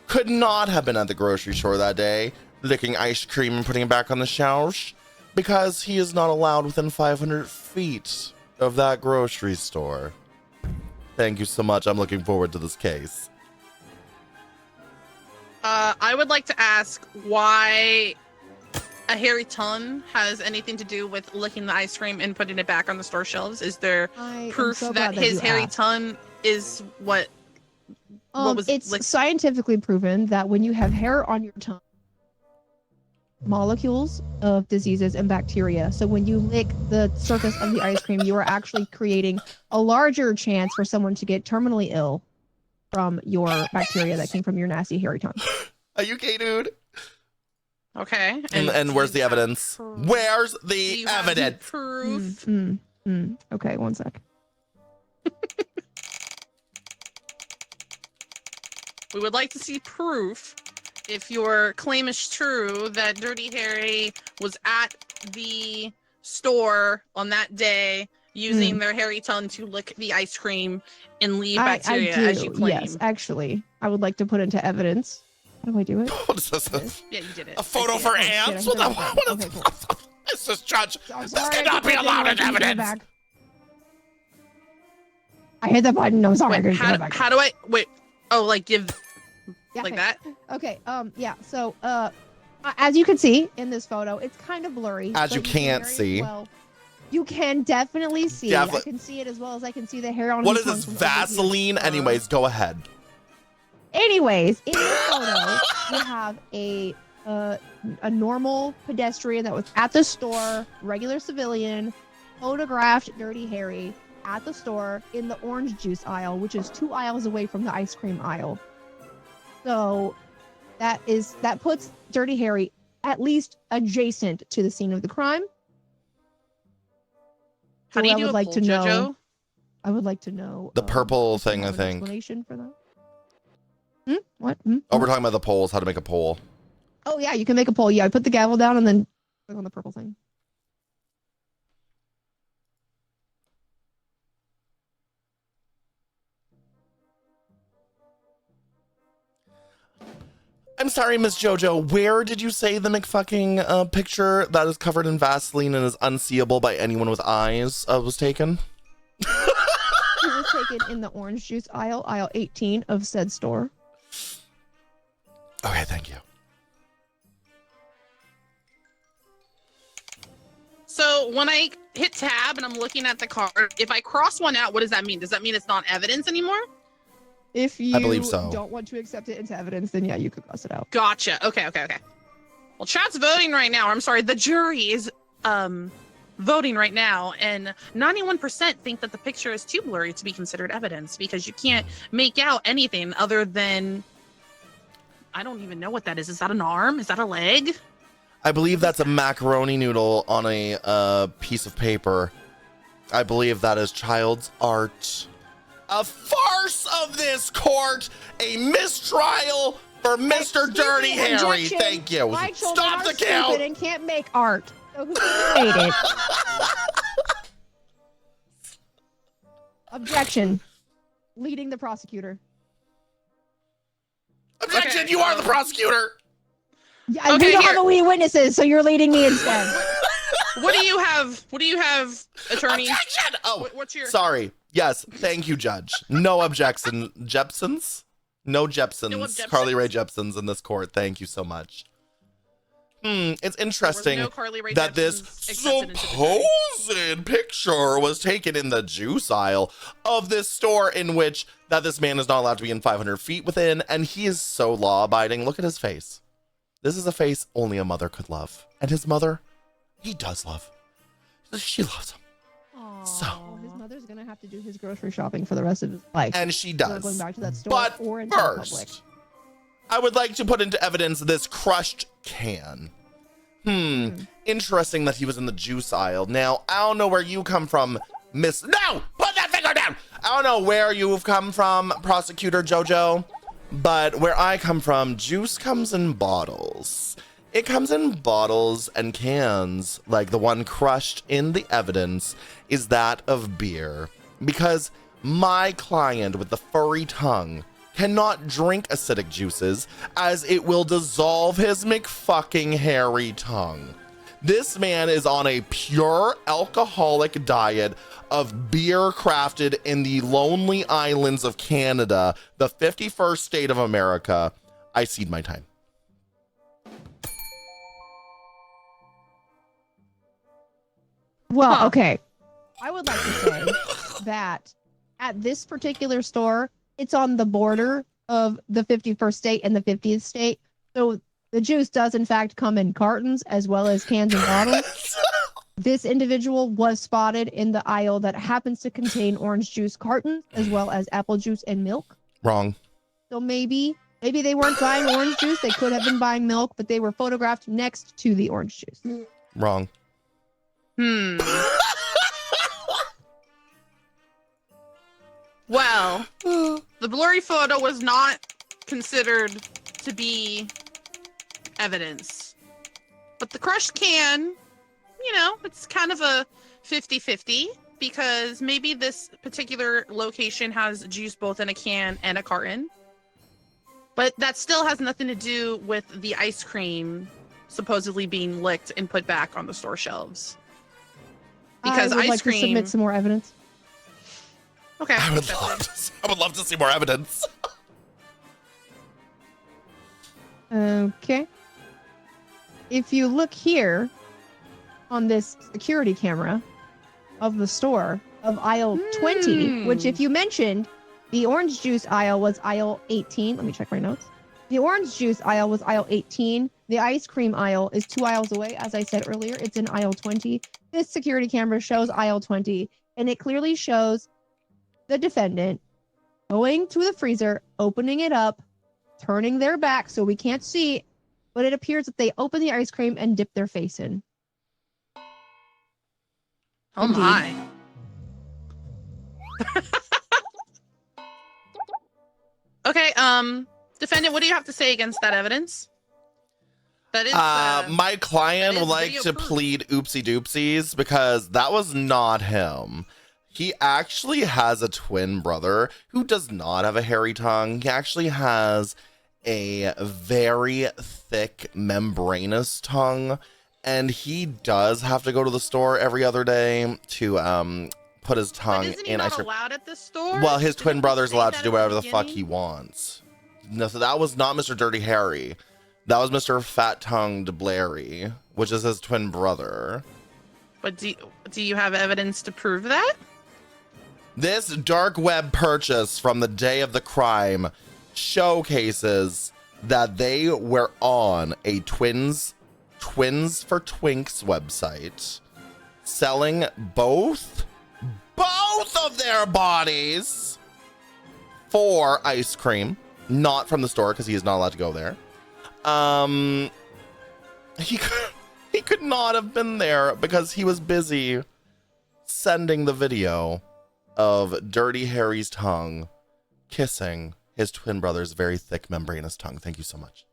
could not have been at the grocery store that day, licking ice cream and putting it back on the shelves, because he is not allowed within 500 feet of that grocery store. Thank you so much. I'm looking forward to this case. I would like to ask why a hairy tongue has anything to do with licking the ice cream and putting it back on the store shelves. Is there proof that his hairy tongue is what was it's scientifically proven that when you have hair on your tongue, molecules of diseases and bacteria. So when you lick the surface of the ice cream, you are actually creating a larger chance for someone to get terminally ill from your bacteria that came from your nasty hairy tongue. Are you okay, dude? Okay. And where's the evidence? Where's the evidence? Proof. Okay, one sec. We would like to see proof, if your claim is true, that Dirty Harry was at the store on that day using their hairy tongue to lick the ice cream and leave bacteria, as you claim. Yes, actually, I would like to put into evidence. How do I do it? What is this? Yeah, you did it. A photo for ants? What Okay, is cool. this? Is Judge? I'm This sorry, cannot be allowed as evidence. I hit the button. I'm sorry. Wait, how do I wait? Oh, like give like that? Okay. Yeah. So, as you can see in this photo, it's kind of blurry. As so you can't very see. well. You can definitely see. Definitely. I can see it as well as I can see the hair on. What his is this, tongue from over here. Vaseline? Anyways, go ahead. Anyways, in this photo, you have a normal pedestrian that was at the store, regular civilian, photographed Dirty Harry at the store in the orange juice aisle, which is 2 aisles away from the ice cream aisle. So that puts Dirty Harry at least adjacent to the scene of the crime. How do you I do would a like poll, to know. Jojo? I would like to know The purple if you thing, I have an think. explanation for that. What? Oh, we're talking about the polls, how to make a poll. Oh yeah, you can make a poll. Yeah, I put the gavel down and then click on the purple thing. I'm sorry, Miss Jojo. Where did you say the McFucking picture that is covered in Vaseline and is unseeable by anyone with eyes was taken? It was taken in the orange juice aisle, aisle 18 of said store. Okay, thank you. So when I hit tab and I'm looking at the card, if I cross one out, what does that mean? Does that mean it's not evidence anymore? If you I believe so. don't want to accept it into evidence, then yeah, you could cross it out. Gotcha. Okay. Well, chat's voting right now. I'm sorry, the jury is voting right now, and 91% think that the picture is too blurry to be considered evidence because you can't make out anything other than, I don't even know what that is. Is that an arm? Is that a leg? I believe that's a macaroni noodle on a piece of paper. I believe that is child's art. A farce of this court, a mistrial for Mr. Dirty Harry. Objection. Thank you. My children Stop are the stupid count. and can't make art. So who made it? Objection. Leading the prosecutor. Objection, Okay, you are the prosecutor. Yeah, Okay, we don't here. have any witnesses, so you're leading me instead. What do you have? What do you have, attorney? Objection. Oh, What's your? sorry. Yes, thank you, Judge. No objection. Jepsons? No Jepsons. No objections? Carly Rae Jepsons in this court. Thank you so much. It's interesting No Carly Rae that this Jepsons accepted into the jury. supposed picture was taken in the juice aisle of this store in which that this man is not allowed to be in 500 feet within, and he is so law-abiding. Look at his face. This is a face only a mother could love. And his mother, he does love. She loves him. So. His mother's gonna have to do his grocery shopping for the rest of his life. And she We're does. going back to that store But or into the public. first, I would like to put into evidence this crushed can. Interesting that he was in the juice aisle. Now, I don't know where you come from, Miss. No! Put that finger down! I don't know where you've come from, Prosecutor Jojo, but where I come from, juice comes in bottles. It comes in bottles and cans, like the one crushed in the evidence is that of beer. Because my client with the furry tongue cannot drink acidic juices as it will dissolve his McFucking hairy tongue. This man is on a pure alcoholic diet of beer crafted in the lonely islands of Canada, the 51st state of America. I cede my time. Well, Huh. okay. I would like to say that at this particular store, it's on the border of the 51st state and the 50th state. So the juice does in fact come in cartons as well as cans and bottles. This individual was spotted in the aisle that happens to contain orange juice cartons as well as apple juice and milk. Wrong. So maybe they weren't buying orange juice. They could have been buying milk, but they were photographed next to the orange juice. Wrong. Well, the blurry photo was not considered to be evidence. But the crushed can, it's kind of a 50-50 because maybe this particular location has juice both in a can and a carton. But that still has nothing to do with the ice cream supposedly being licked and put back on the store shelves. Because I would ice like cream. to submit some more evidence. Okay. I would that's love to see more evidence. Okay. If you look here on this security camera of the store of aisle 20, which if you mentioned, the orange juice aisle was aisle 18. Let me check my notes. The orange juice aisle was aisle 18. The ice cream aisle is 2 aisles away. As I said earlier, it's in aisle 20. This security camera shows aisle 20, and it clearly shows the defendant going to the freezer, opening it up, turning their back so we can't see, but it appears that they open the ice cream and dip their face in. Oh my. Okay, defendant, what do you have to say against that evidence? That is my client that is would like video to proof. plead oopsie doopsies because that was not him. He actually has a twin brother who does not have a hairy tongue. He actually has a very thick membranous tongue, and he does have to go to the store every other day to put his tongue But isn't he in not ice cream. allowed at the store? Well, his Didn't twin he brother's say allowed that to do at the whatever the fuck he beginning? wants. No, so that was not Mr. Dirty Harry. That was Mr. Fat Tongued Blairy, which is his twin brother. But do you have evidence to prove that? This dark web purchase from the day of the crime showcases that they were on a Twins for Twinks website selling both of their bodies for ice cream, not from the store because he is not allowed to go there. He could not have been there because he was busy sending the video of Dirty Harry's tongue kissing his twin brother's very thick membranous tongue. Thank you so much.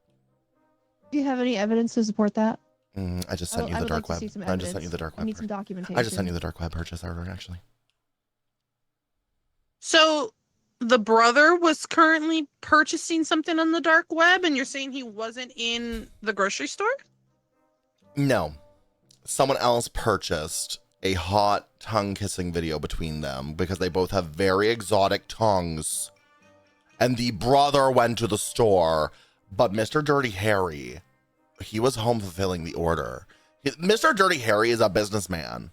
Do you have any evidence to support that? I just sent you the dark web. I just sent you the dark I web. need some documentation. I just sent you the dark web purchase order, actually. So the brother was currently purchasing something on the dark web, and you're saying he wasn't in the grocery store? No. Someone else purchased a hot tongue kissing video between them because they both have very exotic tongues. And the brother went to the store, but Mr. Dirty Harry, he was home fulfilling the order. Mr. Dirty Harry is a businessman.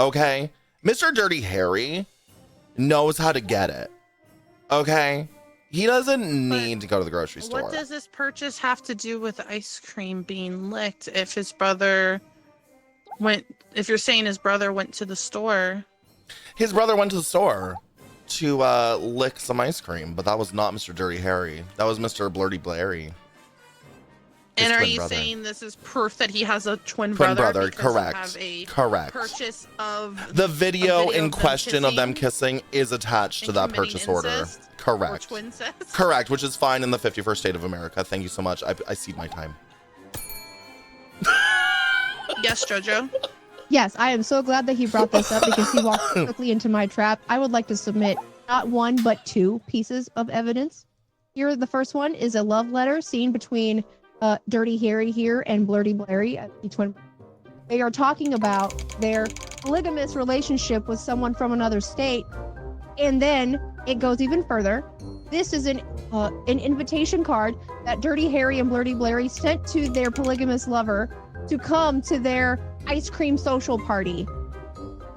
Okay? Mr. Dirty Harry knows how to get it. Okay? He doesn't need to go to the grocery store. What does this purchase have to do with ice cream being licked if his brother if you're saying his brother went to the store? His brother went to the store to lick some ice cream, but that was not Mr. Dirty Harry. That was Mr. Blurty Blairy. And are twin you brother. saying this is proof that he has a twin Twin brother? brother, because you correct. have a Correct. purchase of The video in them question of them kissing kissing is attached to and that committing purchase order. incest or Correct. twin incest? Correct, which is fine in the 51st state of America. Thank you so much. I cede my time. Yes, Jojo. Yes, I am so glad that he brought this up because he walked quickly into my trap. I would like to submit not one, but two pieces of evidence. Here, the first one is a love letter seen between Dirty Harry here and Blurty Blairy, the twin. They are talking about their polygamous relationship with someone from another state. And then it goes even further. This is an invitation card that Dirty Harry and Blurty Blairy sent to their polygamous lover to come to their ice cream social party.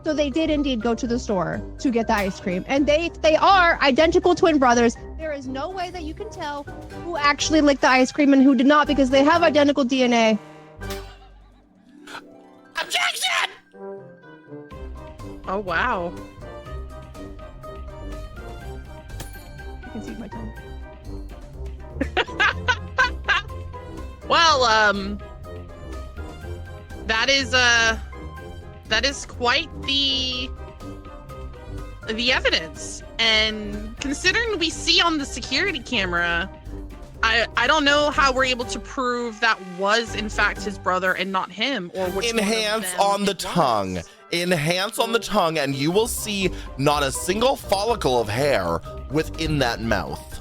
So they did indeed go to the store to get the ice cream. And they are identical twin brothers. There is no way that you can tell who actually licked the ice cream and who did not because they have identical DNA. Objection! Oh, wow. I can see my tongue. Well, that is quite the evidence. And considering we see on the security camera, I don't know how we're able to prove that was in fact his brother and not him, or which Enhance on the tongue. Enhance on the tongue, and you will see not a single follicle of hair within that mouth.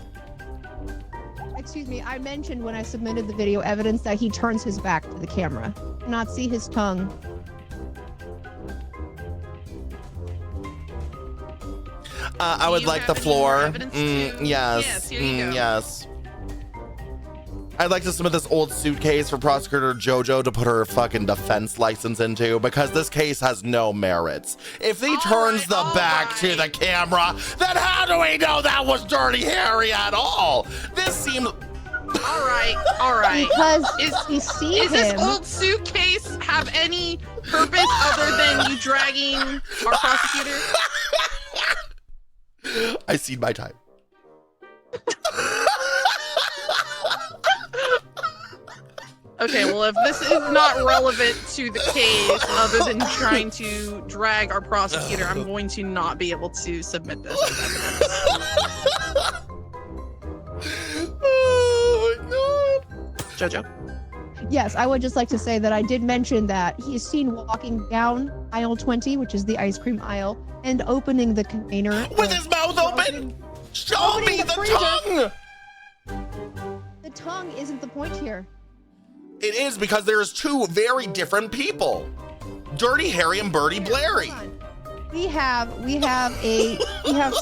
Excuse me, I mentioned when I submitted the video evidence that he turns his back to the camera. Not see his tongue. I would like the floor. Yes, Yes. here you go. Yes. I'd like to submit this old suitcase for Prosecutor JoJo to put her fucking defense license into because this case has no merits. If he turns the back to the camera, then how do we know that was Dirty Harry at all? This seems... All right. Because you see Is this him. old suitcase have any purpose other than you dragging our prosecutor? I cede my time. Okay, well, if this is not relevant to the case other than trying to drag our prosecutor, I'm going to not be able to submit this as evidence. Oh my god. JoJo? Yes, I would just like to say that I did mention that he is seen walking down aisle 20, which is the ice cream aisle, and opening the container. With his mouth open? Show opening me the the freezer. tongue! The tongue isn't the point here. It is because there's two very different people. Dirty Harry and Bertie Blairy. We have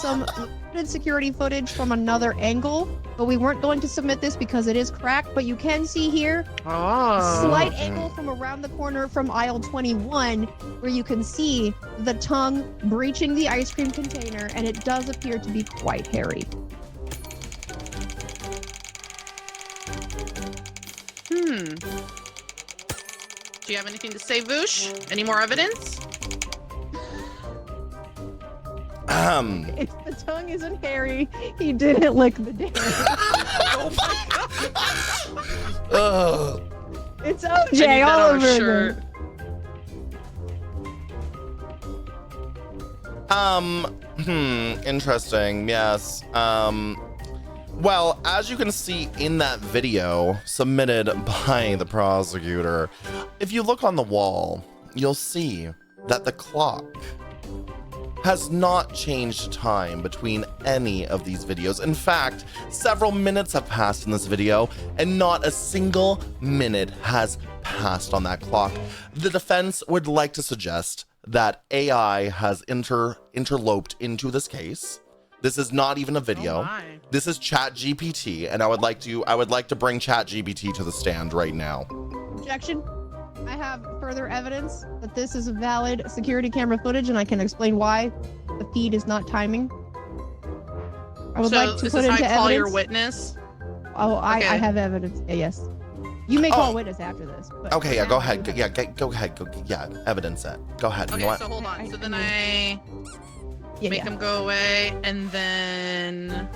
some good security footage from another angle, but we weren't going to submit this because it is cracked. But you can see here slight angle from around the corner from aisle 21, where you can see the tongue breaching the ice cream container, and it does appear to be quite hairy. Do you have anything to say, Voosh? Any more evidence? If the tongue isn't hairy, he didn't lick the dick. Oh my god. It's I need OJ that all on a over shirt. again. Interesting, yes. Well, as you can see in that video submitted by the prosecutor, if you look on the wall, you'll see that the clock has not changed time between any of these videos. In fact, several minutes have passed in this video, and not a single minute has passed on that clock. The defense would like to suggest that AI has interloped into this case. This is not even a video. Oh my. This is ChatGPT, and I would like to bring ChatGPT to the stand right now. Objection. I have further evidence that this is valid security camera footage, and I can explain why the feed is not timing. I would like to this put is into I call evidence. your witness. Oh, I Okay. have evidence. Yes. You may call a witness after this. But Okay, yeah, for go now, ahead. you have- Go ahead. Yeah, evidence it. Go ahead. You Okay, know what? so hold on. So then Yeah, make yeah. them go away, and then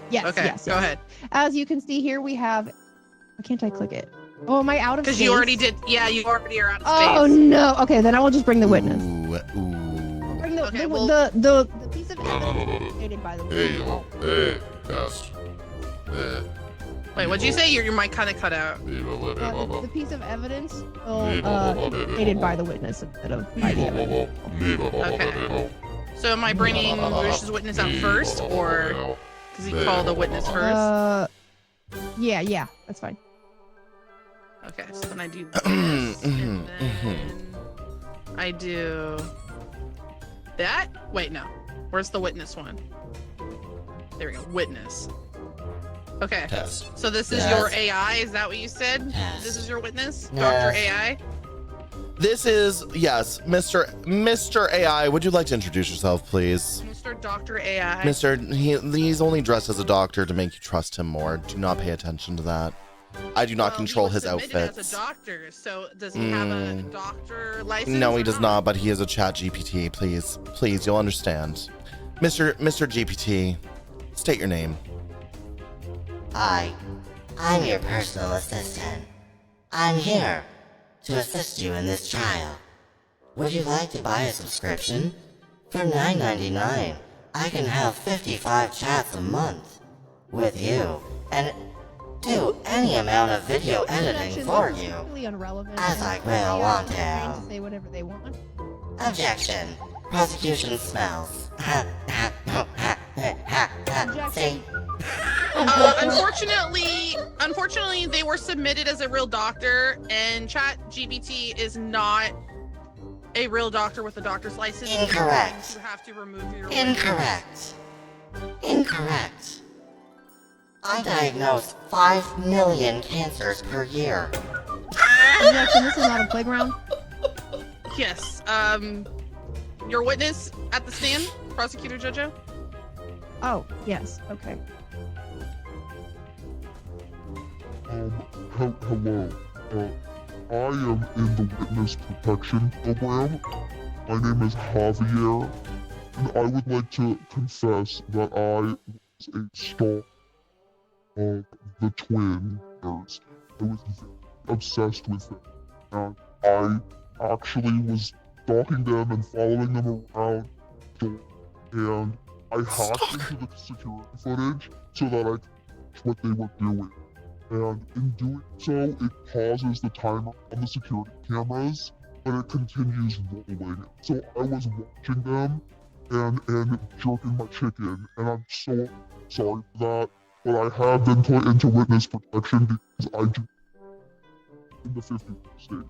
Yes, okay, yes, go yes. ahead. As you can see here, we have. Why can't I click it? Oh, am I out of space? Because you already did. Yeah, you already are out of space. Oh no. Okay, then I will just bring the witness. Ooh. Bring the, Okay, the, well- the piece of evidence stated by the witness. Wait, what'd you say? Your mic kind of cut out. The piece of evidence will stated by the witness instead of by the evidence. Okay. So am I bringing Bush's witness out first, or does he call the witness first? Yeah, that's fine. Okay, so then I do this, and then I do that. Wait, no. Where's the witness one? There we go. Witness. Okay. Test. So this is Yes. your AI, is that what you said? Yes. This is your witness? Yes. Dr. AI? This is, yes, Mr. AI. Would you like to introduce yourself, please? Mr. Dr. AI. He's only dressed as a doctor to make you trust him more. Do not pay attention to that. I do not Well, control he was his submitted outfits. as a doctor, so does he have a doctor license? No, he or does not, but he is a chat GPT. Please, you'll understand. Mr. GPT, state your name. Hi, I'm your personal assistant. I'm here to assist you in this trial. Would you like to buy a subscription? For $9.99, I can have 55 chats a month with you and do any amount of video editing for you. Completely irrelevant. As I and will they are want trained to. say whatever they want. Objection. Prosecution smells. See? Unfortunately, they were submitted as a real doctor, and ChatGPT is not a real doctor with a doctor's license. Incorrect. You have to remove your Incorrect. Incorrect. I diagnose 5 million cancers per year. Objection, this is not a playground. Yes. Your witness at the stand, Prosecutor Jojo. Oh, yes, okay. Hello. I am in the witness protection program. My name is Javier, and I would like to confess that I was a stalker of the twins. I was obsessed with them, and I actually was stalking them and following them around, and I hacked into the security footage so that I could watch what they were doing. And in doing so, it pauses the timer on the security cameras, but it continues rolling. So I was watching them and jerking my chicken, and I'm so sorry for that. But I have been put into witness protection because I do in the 50th state.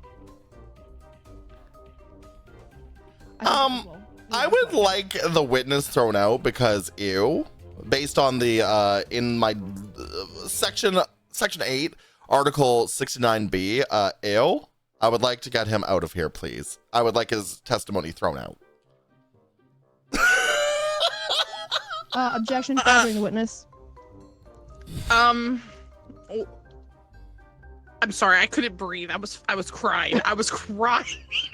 I would like the witness thrown out because ew, based on the in my section 8, Article 69B, ew. I would like to get him out of here, please. I would like his testimony thrown out. Objection, bothering the witness. I'm sorry, I couldn't breathe. I was crying. I was crying.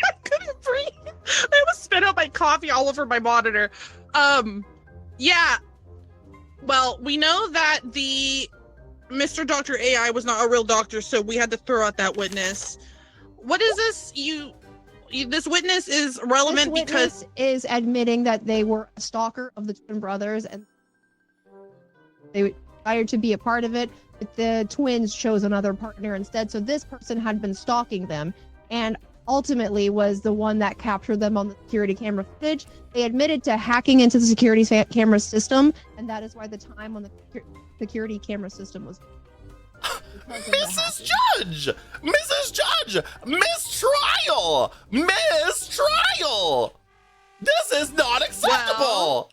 I couldn't breathe. I was spit out my coffee all over my monitor. Yeah. Well, we know that the Mr. Dr. AI was not a real doctor, so we had to throw out that witness. What is this? This witness is relevant This because witness is admitting that they were a stalker of the twin brothers and they desired to be a part of it, but the twins chose another partner instead. So this person had been stalking them and ultimately was the one that captured them on the security camera footage. They admitted to hacking into the security camera system, and that is why the time on the security camera system was Mrs. Judge! Mrs. Judge! Mistrial! Mistrial! This is not acceptable!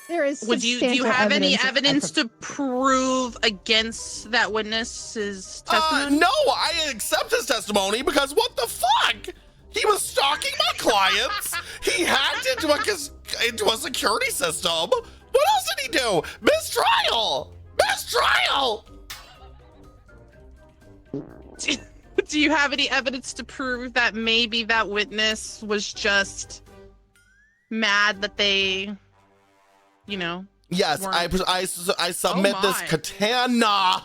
There is do you have any evidence to prove against that witness's testimony? No, I accept his testimony because what the fuck? He was stalking my clients. He hacked into a security system. What else did he do? Mistrial! Mistrial! Do you have any evidence to prove that maybe that witness was just mad that they, Yes, I submit this katana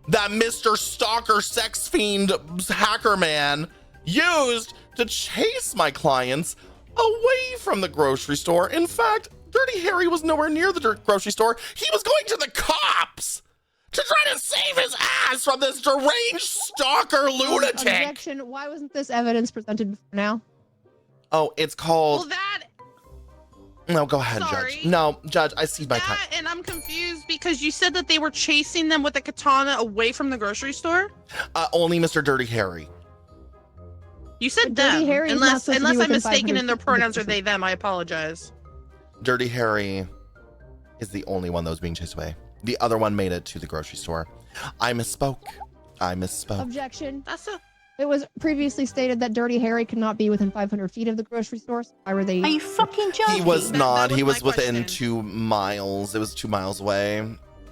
that Mr. Stalker Sex Fiend Hacker Man used to chase my clients away from the grocery store. In fact, Dirty Harry was nowhere near the grocery store. He was going to the cops to try to save his ass from this deranged stalker lunatic. Objection. Why wasn't this evidence presented before now? Oh, it's called... Well, that... No, go ahead, Sorry. Judge. No, Judge, I cede my time. And I'm confused because you said that they were chasing them with a katana away from the grocery store? Only Mr. Dirty Harry. You said Dirty them. Harry is not Unless supposed to be I'm within mistaken 500 in their feet of pronouns the are they, them. I apologize. Dirty Harry is the only one that was being chased away. The other one made it to the grocery store. I misspoke. Objection. That's a. It was previously stated that Dirty Harry could not be within 500 feet of the grocery store. So why were they? Are you fucking joking? He was not. He was my within question. 2 miles. It was 2 miles away.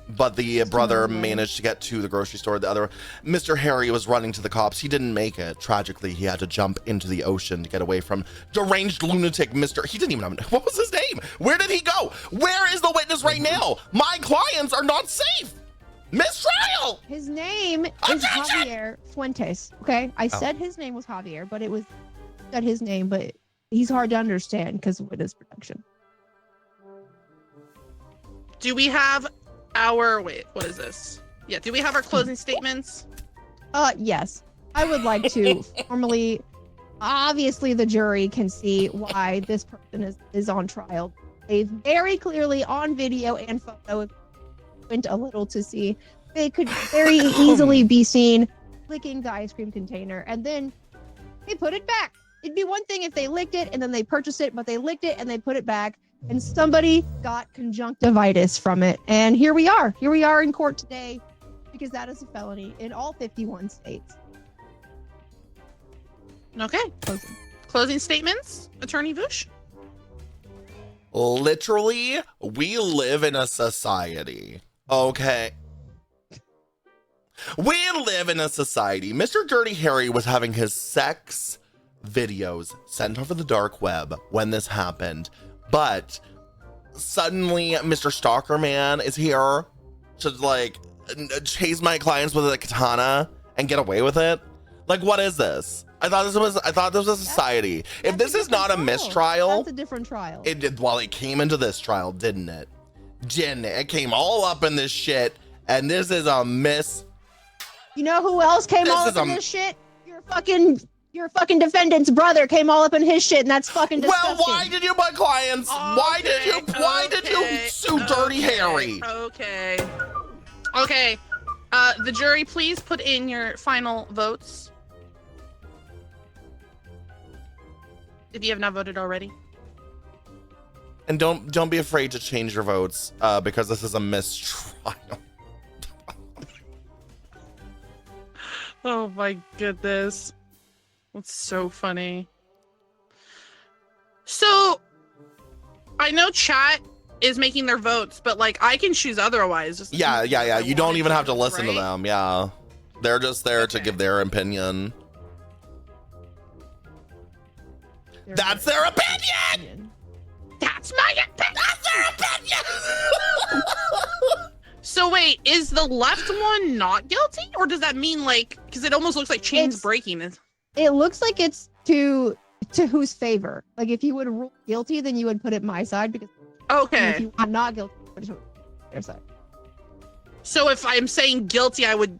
But the brother managed to get to the grocery store. The other, Mr. Harry was running to the cops. He didn't make it. Tragically, he had to jump into the ocean to get away from deranged lunatic Mr. He didn't even have, what was his name? Where did he go? Where is the witness right now? My clients are not safe. Mistrial. His name is Objection! Javier Fuentes. Okay, I said his name was Javier, but it was said his name, but he's hard to understand because of witness protection. Do we have our wait? What is this? Yeah. Do we have our closing statements? Yes. I would like to formally. Obviously, the jury can see why this person is on trial. They very clearly on video and photo went a little to see. They could very easily be seen licking the ice cream container, and then they put it back. It'd be one thing if they licked it and then they purchased it, but they licked it and they put it back, and somebody got conjunctivitis from it. And here we are. Here we are in court today because that is a felony in all 51 states. Okay. Closing statements, Attorney Vush. Literally, we live in a society. Okay. We live in a society. Mr. Dirty Harry was having his sex videos sent over the dark web when this happened. But suddenly Mr. Stalker Man is here to like chase my clients with a katana and get away with it. Like, what is this? I thought this was a society. If this is not a mistrial, That's a different trial. it did. Well, it came into this trial, didn't it? It came all up in this shit, and this is a miss. You know who else came all up in this shit? Your fucking defendant's brother came all up in his shit, and that's fucking disgusting. Well, why did you, my clients? Why did you sue Dirty Harry? Okay. The jury, please put in your final votes. If you have not voted already. And don't be afraid to change your votes, because this is a mistrial. Oh my goodness. That's so funny. So, I know chat is making their votes, but like I can choose otherwise. Just Yeah. You don't even have to listen to right? them. Yeah. They're just there to give their opinion. That's their opinion! That's my opinion! That's their opinion! So wait, is the left one not guilty? Or does that mean like, because it almost looks like chains breaking. It looks like it's to whose favor. Like if you would rule guilty, then you would put it my side, because if you are not guilty, you would put it their side. So if I'm saying guilty, I would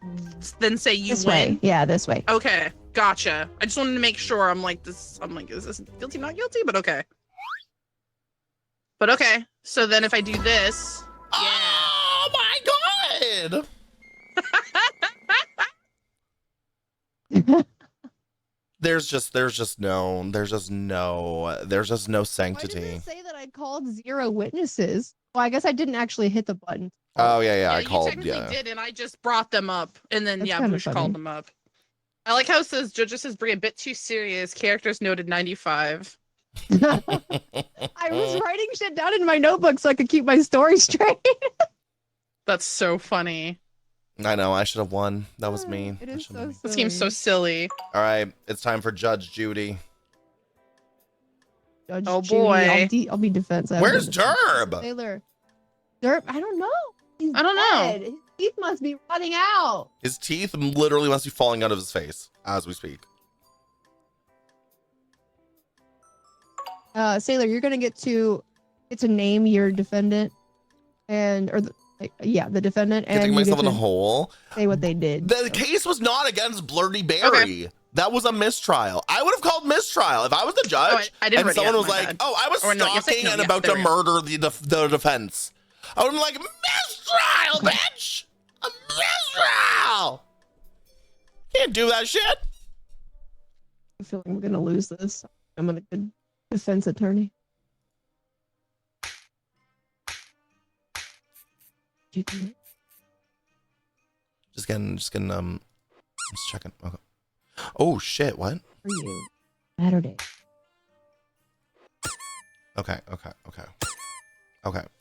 then say you This win. way. Yeah, this way. Okay, gotcha. I just wanted to make sure. I'm like, is this guilty, not guilty? But okay. So then if I do this, oh my god! There's just no sanctity. Why did it say that I called 0 witnesses? Well, I guess I didn't actually hit the button. Oh yeah, I you called. technically did, and I just brought them up, and then That's kinda Bush funny. called them up. I like how it says judges says bring a bit too serious. Characters noted 95. I was writing shit down in my notebook so I could keep my story straight. That's so funny. I know, I should have won. That was me. It is so silly. This game's so silly. All right, it's time for Judge Judy. Judge Oh, Judy, boy. I'll be defense. Where's Derb? Taylor. Derb? I don't know. He's I don't know. dead. His teeth must be rotting out. His teeth literally must be falling out of his face as we speak. Sailor, you're gonna get to name your defendant, the defendant, Getting and you myself get in a to hole. say what they did. The case was not against Blurty Barry. That was a mistrial. I would have called mistrial if I was the judge I didn't and write someone it, was my like, bad. "Oh, I was Or no, yes, stalking no, and yeah, about there to we go. murder the defense." I would have been like, "Mistrial, bitch! A mistrial! Can't do that shit." I feel like I'm gonna lose this. I'm a good defense attorney. you commit? Just checking. Okay. Oh shit, what? For you, Saturday. Okay,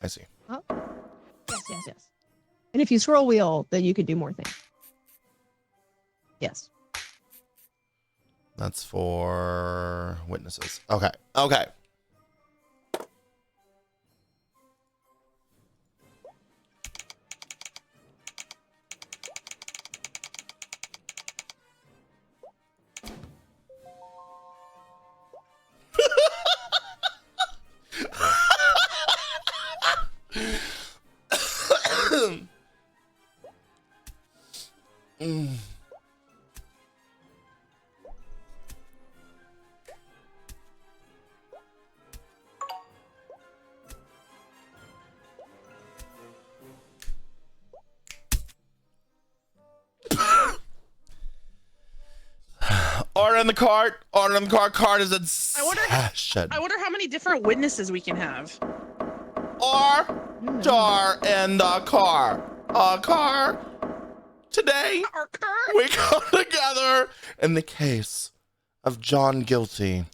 I see. Oh, yes. And if you scroll wheel, then you could do more things. Yes. That's for witnesses. Okay. Order in the cart. Cart is in session. I wonder how many different witnesses we can have. Order in the car. Car. Today, we come together in the case of John Guilty,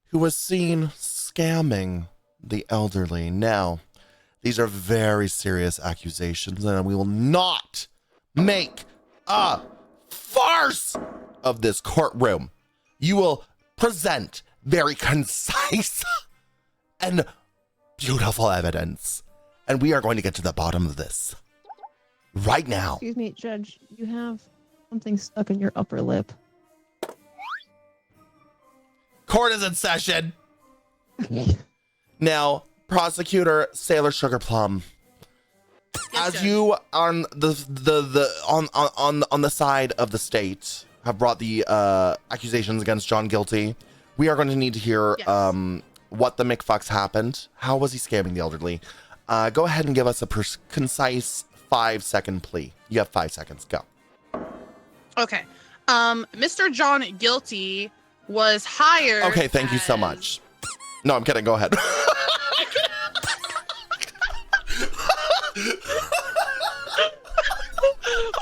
who was seen scamming the elderly. Now, these are very serious accusations, and we will not make a farce of this courtroom. You will present very concise and beautiful evidence, and we are going to get to the bottom of this right now. Excuse me, Judge. You have something stuck in your upper lip. Court is in session. Now, prosecutor Sailor Sugarplum, Yes, as you on on the side of the state have brought the accusations against John Guilty, we are going to need to hear what the McFucks happened. How was he scamming the elderly? Go ahead and give us a concise 5-second plea. You have 5 seconds. Go. Okay. Mr. John Guilty was hired. Okay, thank you so much. No, I'm kidding. Go ahead.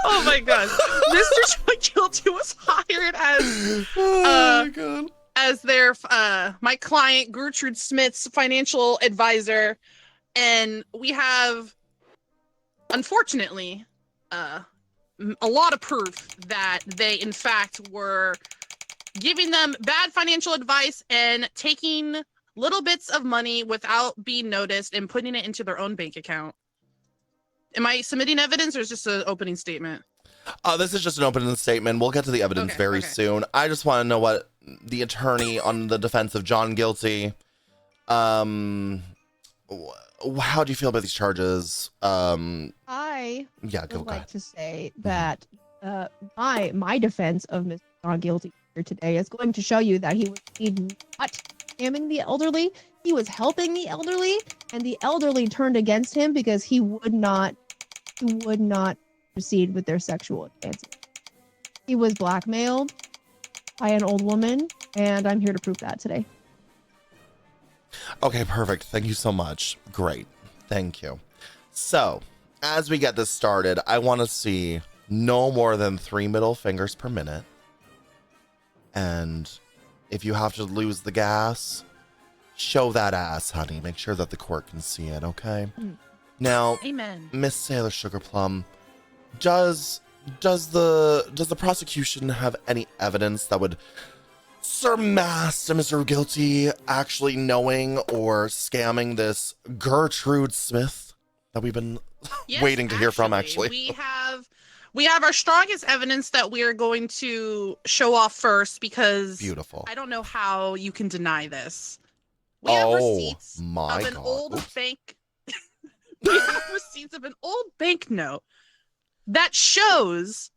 Oh my god. Mr. John Guilty was hired as their my client Gertrude Smith's financial advisor, and we have, unfortunately, a lot of proof that they in fact were giving them bad financial advice and taking little bits of money without being noticed and putting it into their own bank account. Am I submitting evidence, or is this an opening statement? This is just an opening statement. We'll get to the evidence very soon. I just want to know what the attorney on the defense of John Guilty, how do you feel about these charges? I would like to say that my defense of Mr. John Guilty here today is going to show you that he was not scamming the elderly. He was helping the elderly, and the elderly turned against him because he would not proceed with their sexual advances. He was blackmailed by an old woman, and I'm here to prove that today. Okay, perfect. Thank you so much. Great. Thank you. So, as we get this started, I want to see no more than 3 middle fingers per minute. And if you have to lose the gas, show that ass, honey. Make sure that the court can see it, okay? Now, Amen. Miss Sailor Sugarplum, does the prosecution have any evidence that would surmass Mr. Guilty actually knowing or scamming this Gertrude Smith that we've been waiting to hear from? Actually, we have our strongest evidence that we are going to show off first, because beautiful. I don't know how you can deny this. We have receipts of an old bank. We have receipts of an old banknote that shows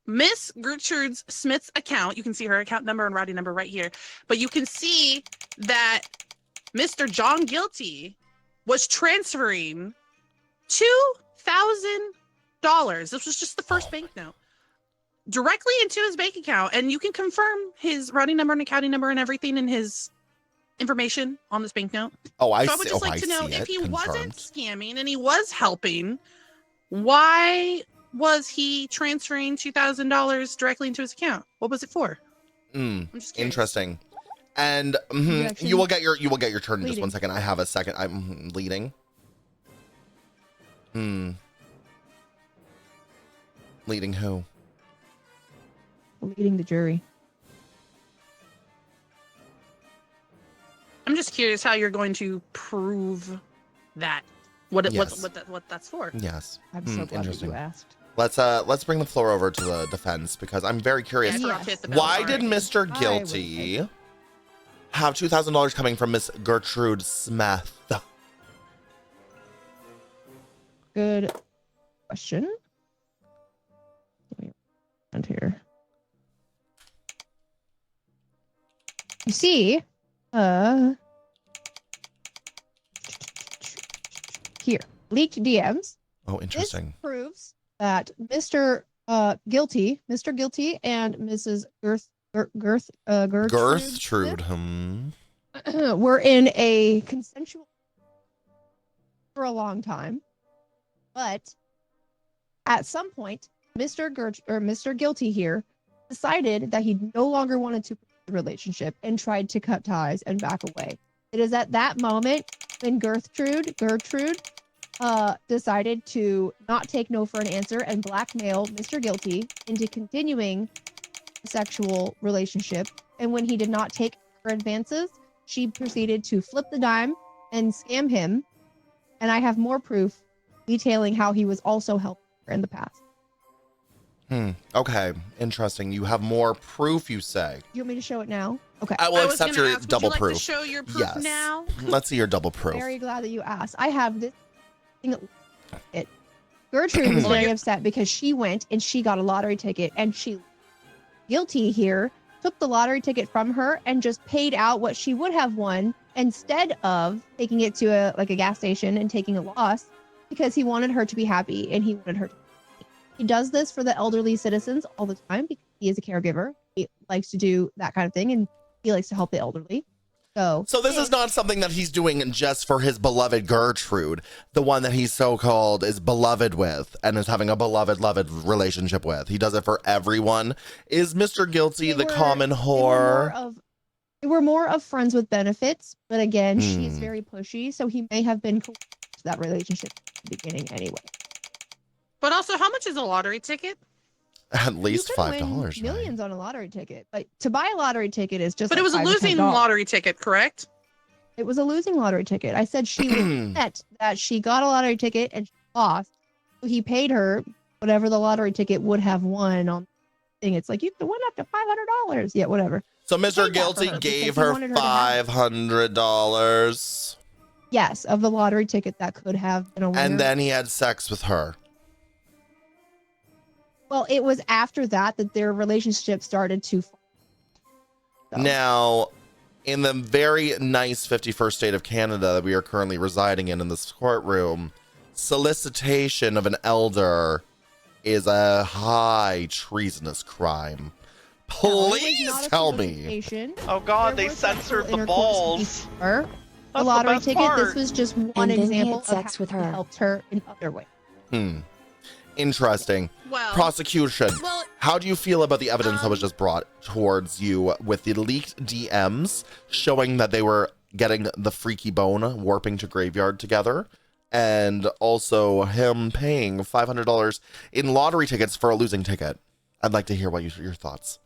Miss Gertrude Smith's account. You can see her account number and routing number right here. But you can see that Mr. John Guilty was transferring $2,000. This was just the first banknote directly into his bank account. And you can confirm his routing number and accounting number and everything in his information on this banknote. Oh, I see. So I would just like to know if he wasn't scamming and he was helping Why was he transferring $2,000 directly into his account? What was it for? I'm just curious. Interesting. And you will get your turn in just 1 second. I have a second. I'm leading. Leading who? Leading the jury. I'm just curious how you're going to prove that. What that's for. Yes. I'm so glad that you asked. Let's bring the floor over to the defense because I'm very curious. Why did Mr. Guilty have $2,000 coming from Miss Gertrude Smith? Good question. Around here. You see, here, leaked DMs. Oh, interesting. This proves that Mr. Guilty and Mrs. Gertrude were in a consensual for a long time, but at some point, Mr. Guilty here decided that he no longer wanted to pursue the relationship and tried to cut ties and back away. It is at that moment when Gertrude decided to not take no for an answer and blackmail Mr. Guilty into continuing a sexual relationship. And when he did not take her advances, she proceeded to flip the dime and scam him. And I have more proof detailing how he was also helping her in the past. Okay. Interesting. You have more proof, you say. You want me to show it now? Okay. I will accept your double proof. Would you like to show your proof now? Let's see your double proof. Very glad that you asked. I have this thing. Gertrude was very upset because she went and she got a lottery ticket, and she Guilty here took the lottery ticket from her and just paid out what she would have won instead of taking it to a gas station and taking a loss, because he wanted her to be happy and he wanted her to be happy. He does this for the elderly citizens all the time because he is a caregiver. He likes to do that kind of thing, and he likes to help the elderly. So this is not something that he's doing just for his beloved Gertrude, the one that he's so-called is beloved with and is having a beloved relationship with. He does it for everyone. Is Mr. Guilty the common whore? They were more of friends with benefits, but again, she's very pushy, so he may have been cool to that relationship at the beginning anyway. But also, how much is a lottery ticket? At least $5. Win millions on a lottery ticket, but to buy a lottery ticket is just. But it was a losing lottery ticket, correct? It was a losing lottery ticket. I said she was upset that she got a lottery ticket and she lost. So he paid her whatever the lottery ticket would have won on the thing. It's like you could win up to $500. Yeah, whatever. So Mr. Guilty gave her $500. Yes, of the lottery ticket that could have been a winner. And then he had sex with her. Well, it was after that their relationship started to fall. So. Now, in the very nice 51st state of Canada that we are currently residing in this courtroom, solicitation of an elder is a high treasonous crime. Please tell me. Oh God, they censored the balls. A lottery ticket. This was just one example of sex with her. Helped her in other ways. Interesting. Well, prosecution. Well, how do you feel about the evidence that was just brought towards you with the leaked DMs showing that they were getting the freaky bone warping to graveyard together, and also him paying $500 in lottery tickets for a losing ticket? I'd like to hear your thoughts.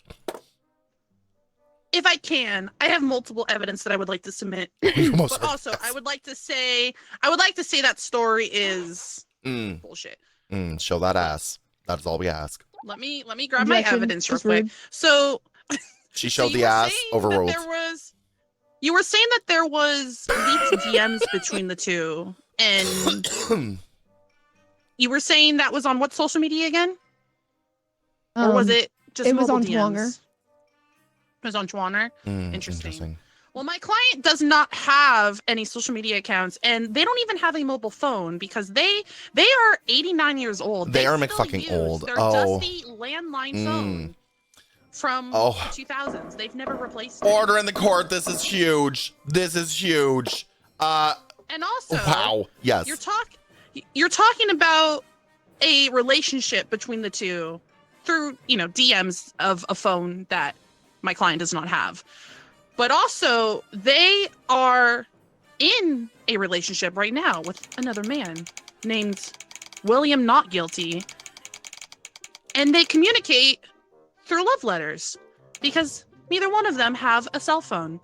If I can, I have multiple evidence that I would like to submit. But also, I would like to say that story is bullshit. Show that ass. That's all we ask. Let me grab my evidence real quick. So she showed the ass, overruled. You were saying that there was leaked DMs between the two, and you were saying that was on what social media again? Or was it just it was on DMs? Twanger. It was on Twanger. Interesting. Well, my client does not have any social media accounts, and they don't even have a mobile phone because they are 89 years old. They are fucking old. Their dusty landline phone from the 2000s. They've never replaced it. Order in the court. This is huge. And also, wow. Yes. you're talking about a relationship between the two through, DMs of a phone that my client does not have. But also, they are in a relationship right now with another man named William Not Guilty. And they communicate through love letters because neither one of them have a cell phone.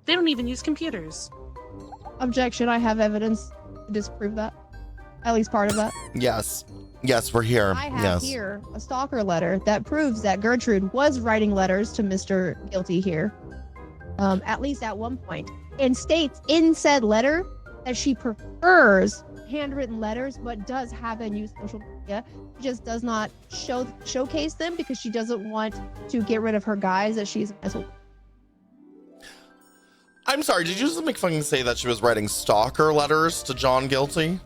They don't even use computers. Objection, I have evidence to disprove that. At least part of that. Yes. Yes, we're here. I have Yes. here a stalker letter that proves that Gertrude was writing letters to Mr. Guilty here. At least at one point. And states in said letter that she prefers handwritten letters, but does have and use social media. She just does not showcase them because she doesn't want to get rid of her guys that she's a I'm sorry, did you just make fucking say that she was writing stalker letters to John Guilty?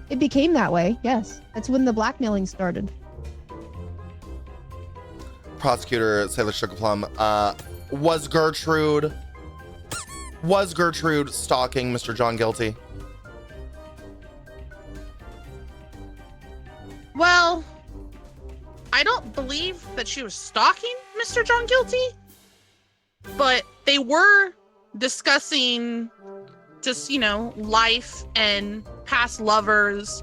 It became that way, yes. That's when the blackmailing started. Prosecutor Sailor Sugarplum, was Gertrude stalking Mr. John Guilty? Well, I don't believe that she was stalking Mr. John Guilty, but they were discussing just, life and past lovers,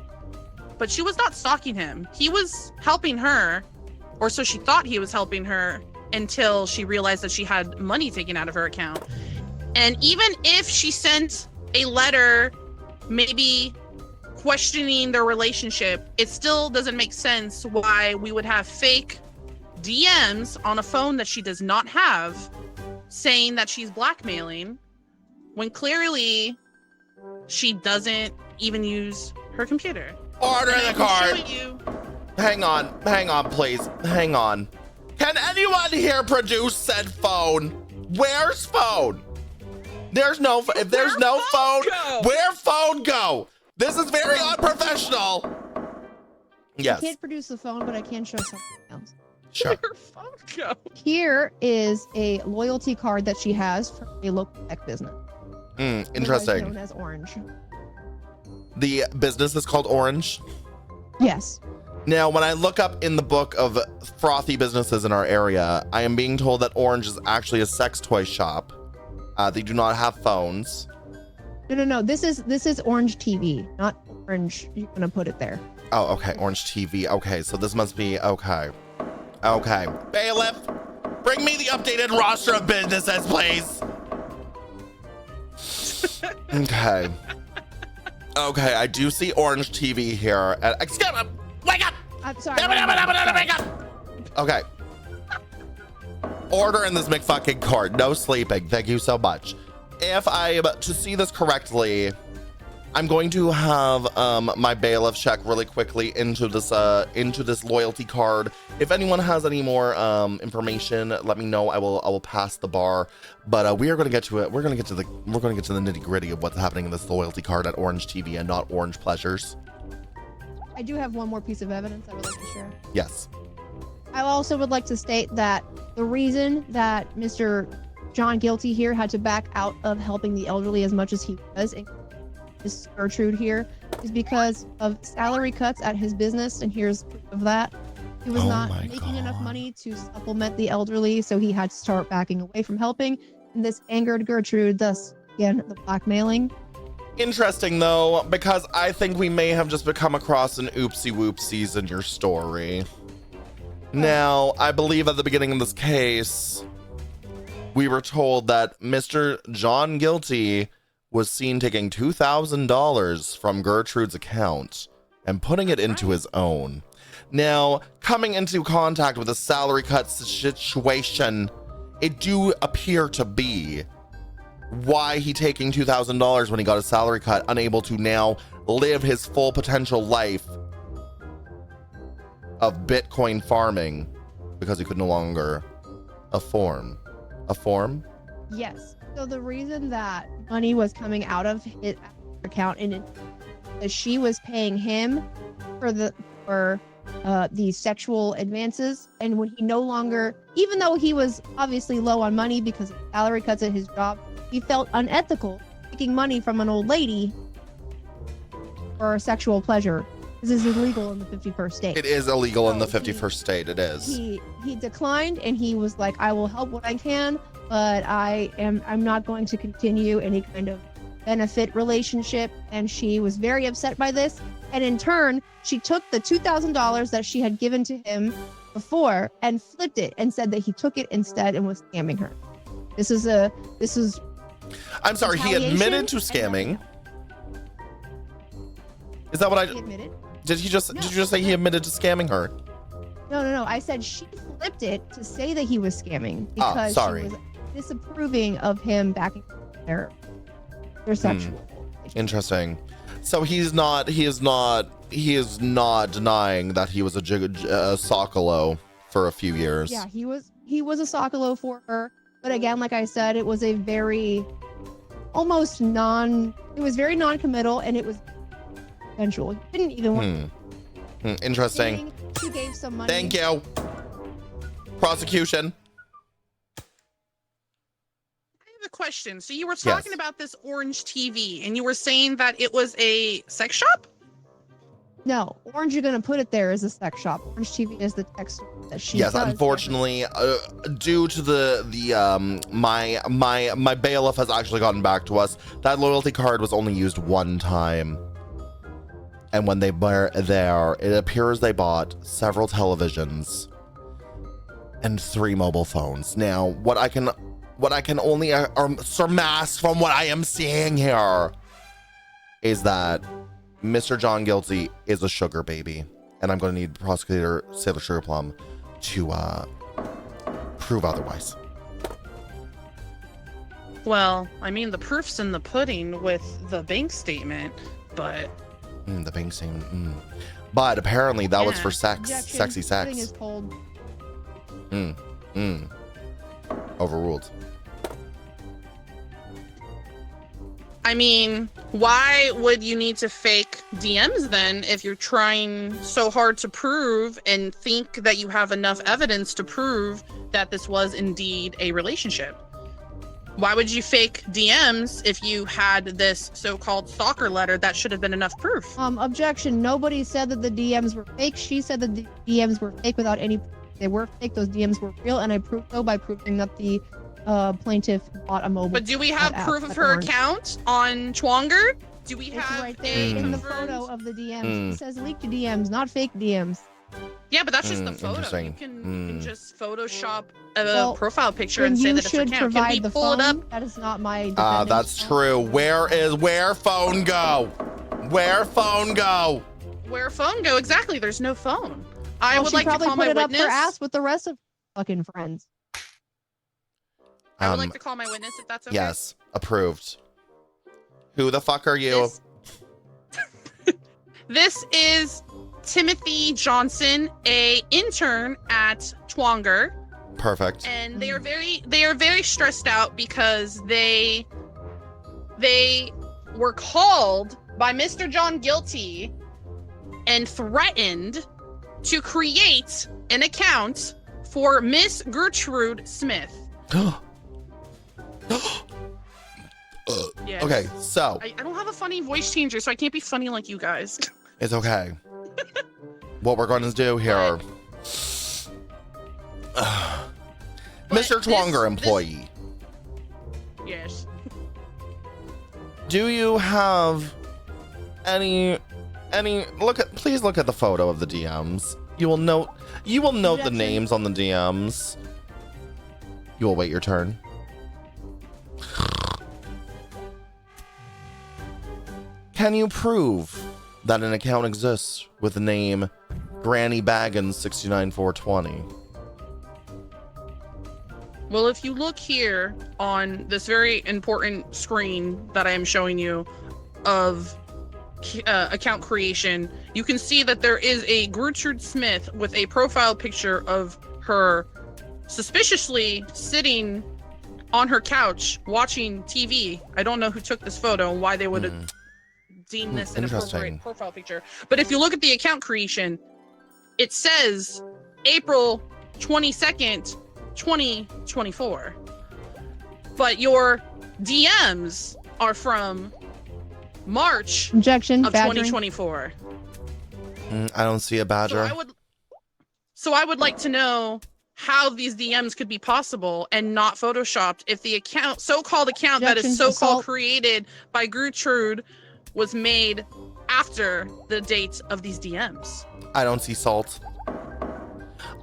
but she was not stalking him. He was helping her, or so she thought he was helping her, until she realized that she had money taken out of her account. And even if she sent a letter, maybe questioning their relationship, it still doesn't make sense why we would have fake DMs on a phone that she does not have saying that she's blackmailing when clearly she doesn't even use her computer. Order the card. You... Hang on, please. Hang on. Can anyone here produce said phone? Where's phone? There's no, if there's no phone, where phone go? This is very unprofessional. Yes. I can't produce the phone, but I can show something else. Sure. Where phone go? Here is a loyalty card that she has from a local tech business. Interesting. Known as Orange. The business is called Orange. Yes. Now, when I look up in the book of frothy businesses in our area, I am being told that Orange is actually a sex toy shop. They do not have phones. No. This is Orange TV, not Orange. You're gonna put it there. Oh, okay. Orange TV. Okay, so this must be okay. Okay. Bailiff, bring me the updated roster of businesses, please. Okay. Okay, I do see Orange TV here. Excuse me. Wake up! I'm sorry. Wake up! Okay. Order in this McFucking court. No sleeping. Thank you so much. If I'm to see this correctly, I'm going to have my bailiff check really quickly into this loyalty card. If anyone has any more information, let me know. I will pass the bar. But we are going to get to it. We're going to get to the nitty gritty of what's happening in this loyalty card at Orange TV and not Orange Pleasures. I do have one more piece of evidence I would like to share. Yes. I also would like to state that the reason that Mr. John Guilty here had to back out of helping the elderly as much as he was, and Miss Gertrude here, is because of salary cuts at his business, and here's proof of that. He was not making enough money to supplement the elderly, so he had to start backing away from helping, and this angered Gertrude, thus, again, the blackmailing. Interesting, though, because I think we may have just come across an oopsie whoopsies in your story. Now, I believe at the beginning of this case, we were told that Mr. John Guilty was seen taking $2,000 from Gertrude's account and putting it into his own. Now, coming into contact with a salary cut situation, it do appear to be why he taking $2,000 when he got a salary cut, unable to now live his full potential life of Bitcoin farming because he could no longer afford. Yes. So the reason that money was coming out of his account and she was paying him for the sexual advances, and when he no longer, even though he was obviously low on money because of salary cuts at his job, he felt unethical taking money from an old lady for sexual pleasure. This is illegal in the 51st state. It is illegal in the So 51st state. It is. He declined, and he was like, I will help what I can, but I'm not going to continue any kind of benefit relationship. And she was very upset by this. And in turn, she took the $2,000 that she had given to him before and flipped it and said that he took it instead and was scamming her. This is I'm sorry, he admitted to scamming. Is that what he admitted. did you just say he admitted to scamming her? No. I said she flipped it to say that he was scamming because sorry. she was disapproving of him backing their sexual. Interesting. So he is not denying that he was a Sockolo for a few years. Yeah, he was a Sockolo for her, but again, like I said, it was a very it was very non-committal, and it was sensual. He didn't even want Interesting. He gave some money. Thank you. Prosecution. I have a question. So you were talking Yes. about this orange TV, and you were saying that it was a sex shop? No, Orange, you're gonna put it there as a sex shop. Orange TV is the text that she Yes, does. unfortunately, due to my bailiff has actually gotten back to us. That loyalty card was only used one time. And when they were there, it appears they bought several televisions and 3 mobile phones. Now, what I can only surmise from what I am seeing here is that Mr. John Guilty is a sugar baby, and I'm going to need Prosecutor Sailor Sugar Plum to prove otherwise. Well, I mean, the proof's in the pudding with the bank statement, but... The bank statement. But apparently that was for sex. Objection. Sexy Pudding sex. is cold. Overruled. I mean, why would you need to fake DMs then if you're trying so hard to prove and think that you have enough evidence to prove that this was indeed a relationship? Why would you fake DMs if you had this so-called stalker letter? That should have been enough proof. Objection. Nobody said that the DMs were fake. She said that the DMs were fake without any. They were fake. Those DMs were real, and I proved so by proving that the plaintiff bought a mobile. But do we have app proof of at her Orange. account on Twonger? Do we It's have right there in the confirmed- photo of the DMs. It says leaked DMs, not fake DMs. Yeah, but that's just the photo. Interesting. You can just Photoshop a Well, profile picture Then and say you that it's her should account. Can provide we the pull phone. it up? That is not my. That's true. Where phone go? Where phone go? Where phone go? Exactly. There's no phone. I would she like to probably call put my it up witness. her ass with the rest of fucking friends. I would like to call my witness if that's okay. Yes, approved. Who the fuck are you? This is Timothy Johnson, a intern at Twonger, Perfect. and they are very stressed out because they were called by Mr. John Guilty and threatened to create an account for Miss Gertrude Smith. Yes. Okay, so I don't have a funny voice changer, so I can't be funny like you guys. it's okay. What we're going to do here, Mr. Twonger employee, Yes. do you have any please look at the photo of the DMs. You will note the Objection. names on the DMs. You will wait your turn. Can you prove that an account exists with the name Granny Baggins 69420? Well, if you look here on this very important screen that I am showing you of account creation, you can see that there is a Gertrude Smith with a profile picture of her suspiciously sitting on her couch watching TV. I don't know who took this photo and why they would have deemed this an Interesting. appropriate profile picture. But if you look at the account creation, it says April 22nd, 2024. But your DMs are from March Objection. of Badgering. 2024. I don't see a badger. So I would like to know how these DMs could be possible and not photoshopped if the so-called account that is so-called created by Gertrude was made after the date of these DMs. I don't see salt.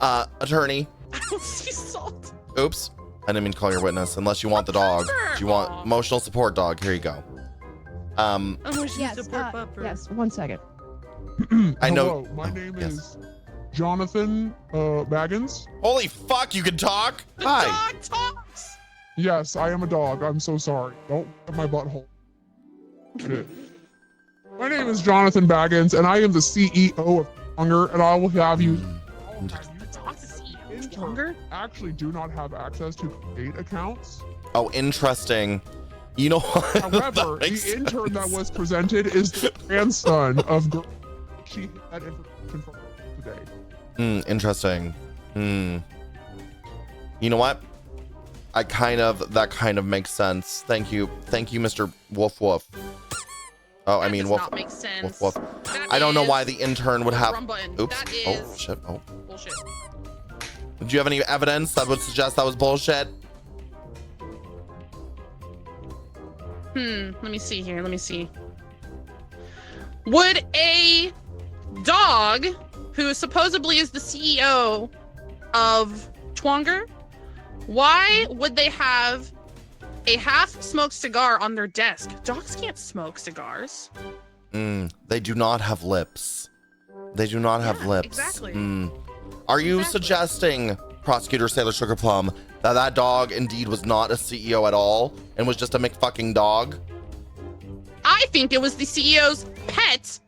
Attorney. I don't see salt. Oops. I didn't mean to call your witness. Unless you want the dog. Do you want emotional support dog? Here you go. Yes, 1 second. I know. Hello, my name is Jonathan Baggins. Holy fuck, you can talk? The Hi. dog talks. Yes, I am a dog. I'm so sorry. Don't get my butthole. Shit. My name is Jonathan Baggins, and I am the CEO of Hunger, and I will have you. The dog's the CEO of Hunger? Actually, do not have access to create accounts. Oh, interesting. You know what? However, the intern that was presented is the grandson of. She had information from today. Interesting. You know what? That kind of makes sense. Thank you, Mr. Woof Woof. Oh, I mean does Woof. not make sense. Woof Woof. I don't know why the intern would have. Oops. That Oh is shit. Oh. bullshit. Do you have any evidence that would suggest that was bullshit? Let me see here. Let me see. Would a dog who supposedly is the CEO of Twonger, why would they have a half-smoked cigar on their desk? Dogs can't smoke cigars. They do not have lips. They do not have lips. Exactly. Are you suggesting, Prosecutor Sailor Sugar Plum, that dog indeed was not a CEO at all and was just a McFucking dog? I think it was the CEO's pet,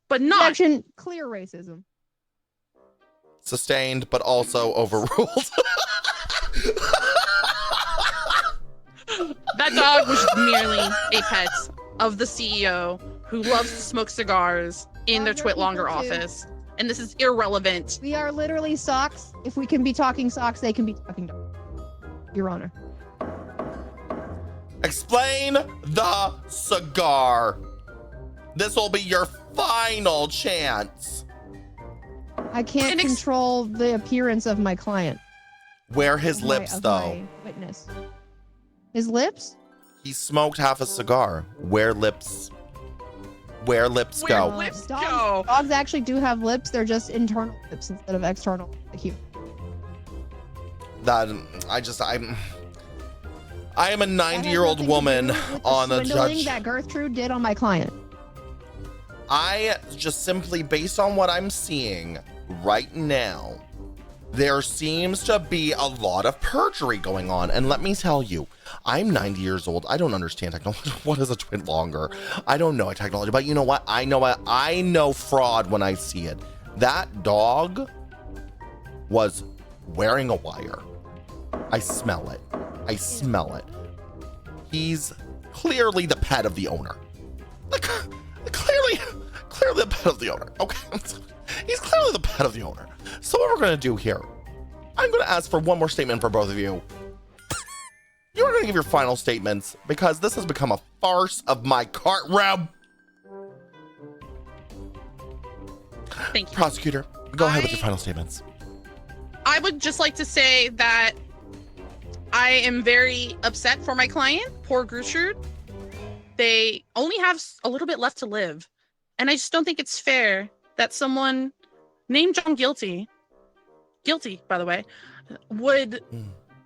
but not. Objection, clear racism. Sustained, but also overruled. That dog was merely a pet of the CEO who loves to smoke cigars in their Twitlonger office. And this is irrelevant. We are literally socks. If we can be talking socks, they can be talking dogs. Your Honor. Explain the cigar. This will be your final chance. I can't control the appearance of my client. Where his lips, though? My witness. His lips? He smoked half a cigar. Where lips go? Lips go. Dogs actually do have lips. They're just internal lips instead of external. Like human. I am a 90-year-old woman on a judge. That Gertrude did on my client. I just simply, based on what I'm seeing right now, there seems to be a lot of perjury going on. And let me tell you, I'm 90 years old. I don't understand technology. What is a Twitlonger? I don't know technology, but you know what? I know fraud when I see it. That dog was wearing a wire. I smell it. He's clearly the pet of the owner. Clearly the pet of the owner. Okay. He's clearly the pet of the owner. So what we're going to do here, I'm going to ask for one more statement for both of you. You're going to give your final statements because this has become a farce of my courtroom. Thank you. Prosecutor, go ahead with your final statements. I would just like to say that I am very upset for my client, poor Gertrude. They only have a little bit left to live. And I just don't think it's fair that someone named John Guilty, by the way, would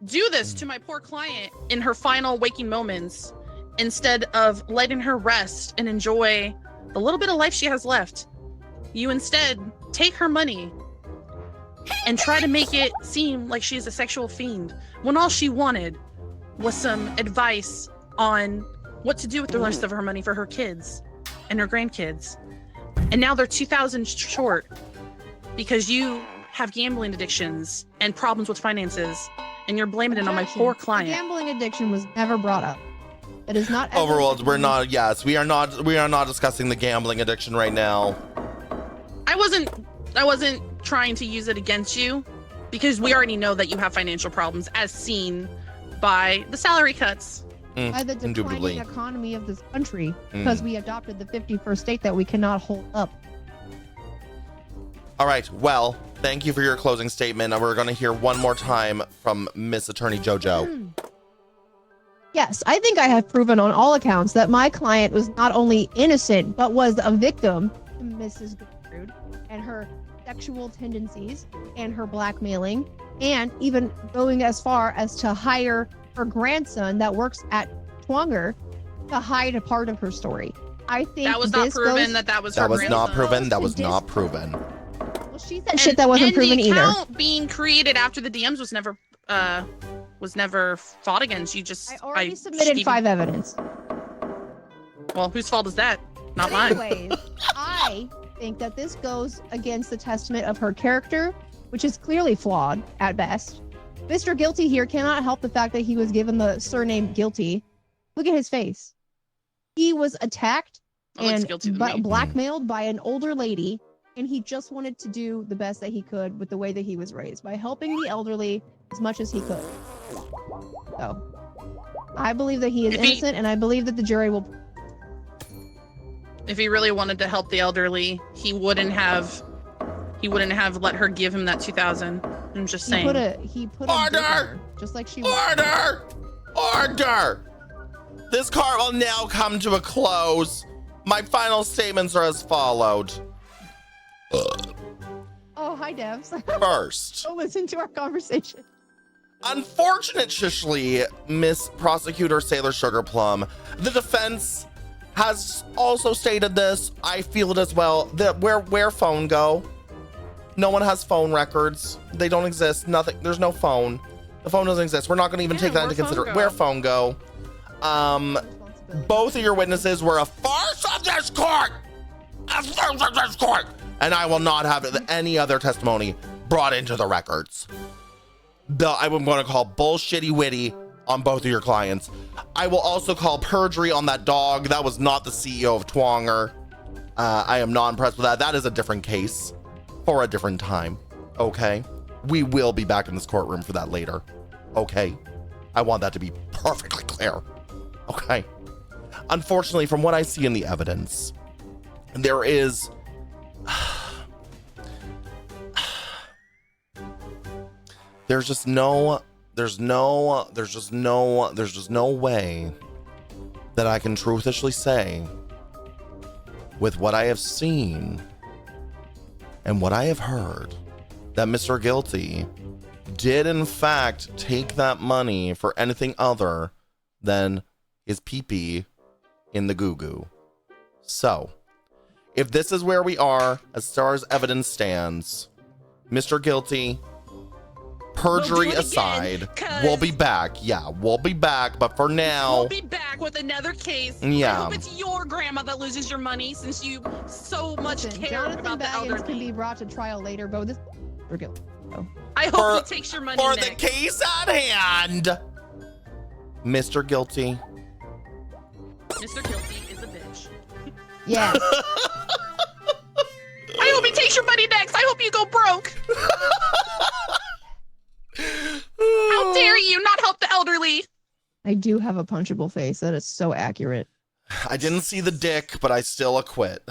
do this to my poor client in her final waking moments instead of letting her rest and enjoy the little bit of life she has left. You instead take her money and try to make it seem like she's a sexual fiend when all she wanted was some advice on what to do with the rest of her money for her kids and her grandkids. And now they're $2,000 short because you have gambling addictions and problems with finances, and you're blaming it on my poor client. The gambling addiction was never brought up. It is not overruled. We are not discussing the gambling addiction right now. I wasn't trying to use it against you because we already know that you have financial problems as seen by the salary cuts. By the declining economy of this country because we adopted the 51st state that we cannot hold up. All right. Well, thank you for your closing statement. And we're going to hear one more time from Miss Attorney JoJo. Yes, I think I have proven on all accounts that my client was not only innocent, but was a victim to Mrs. Gertrude and her sexual tendencies and her blackmailing, and even going as far as to hire her grandson that works at Twonger to hide a part of her story. I think that was not proven that was her That was grandson. not proven. That was not proven. Well, she said shit that wasn't proven the either. account being created after the DMs was never fought against. You just I already submitted 5 evidence. Well, whose fault is that? Not mine. Anyways, I think that this goes against the testament of her character, which is clearly flawed at best. Mr. Guilty here cannot help the fact that he was given the surname Guilty. Look at his face. He was attacked and blackmailed by an older lady, and he just wanted to do the best that he could with the way that he was raised by helping the elderly as much as he could. So, I believe that he is innocent, and I believe that the jury will. If he really wanted to help the elderly, he wouldn't have let her give him that 2,000. I'm just saying. He put a bid on her, just like she Order! This court will now come to a close. My final statements are as followed. Oh, hi, Devs. First. Don't listen to our conversation. Unfortunately, Miss Prosecutor Sailor Sugarplum, the defense has also stated this. I feel it as well. That where phone go? No one has phone records. They don't exist. Nothing. There's no phone. The phone doesn't exist. We're not going to even take that into consideration. Where phone go? Both of your witnesses were a farce of this court. A farce of this court. And I will not have any other testimony brought into the records. I'm going to call bullshitty witty on both of your clients. I will also call perjury on that dog. That was not the CEO of Twonger. I am not impressed with that. That is a different case for a different time. Okay. We will be back in this courtroom for that later. Okay. I want that to be perfectly clear. Okay. Unfortunately, from what I see in the evidence, there is there's just no way that I can truthfully say, with what I have seen and what I have heard, that Mr. Guilty did in fact take that money for anything other than his pee-pee in the goo-goo. So, if this is where we are as far as evidence stands, Mr. Guilty, perjury aside, we'll be back. Yeah, we'll be back. But for now, we'll be back with another case. Yeah. I hope it's your grandma that loses your money, since you so much care Jonathan about the Baggins elderly. can be brought to trial later, but this we're guilty. So. I hope he takes your money for next. the case at hand, Mr. Guilty. Mr. Guilty is a bitch. Yeah. I hope he takes your money next. I hope you go broke. How dare you not help the elderly? I do have a punchable face. That is so accurate. I didn't see the dick, but I still acquit.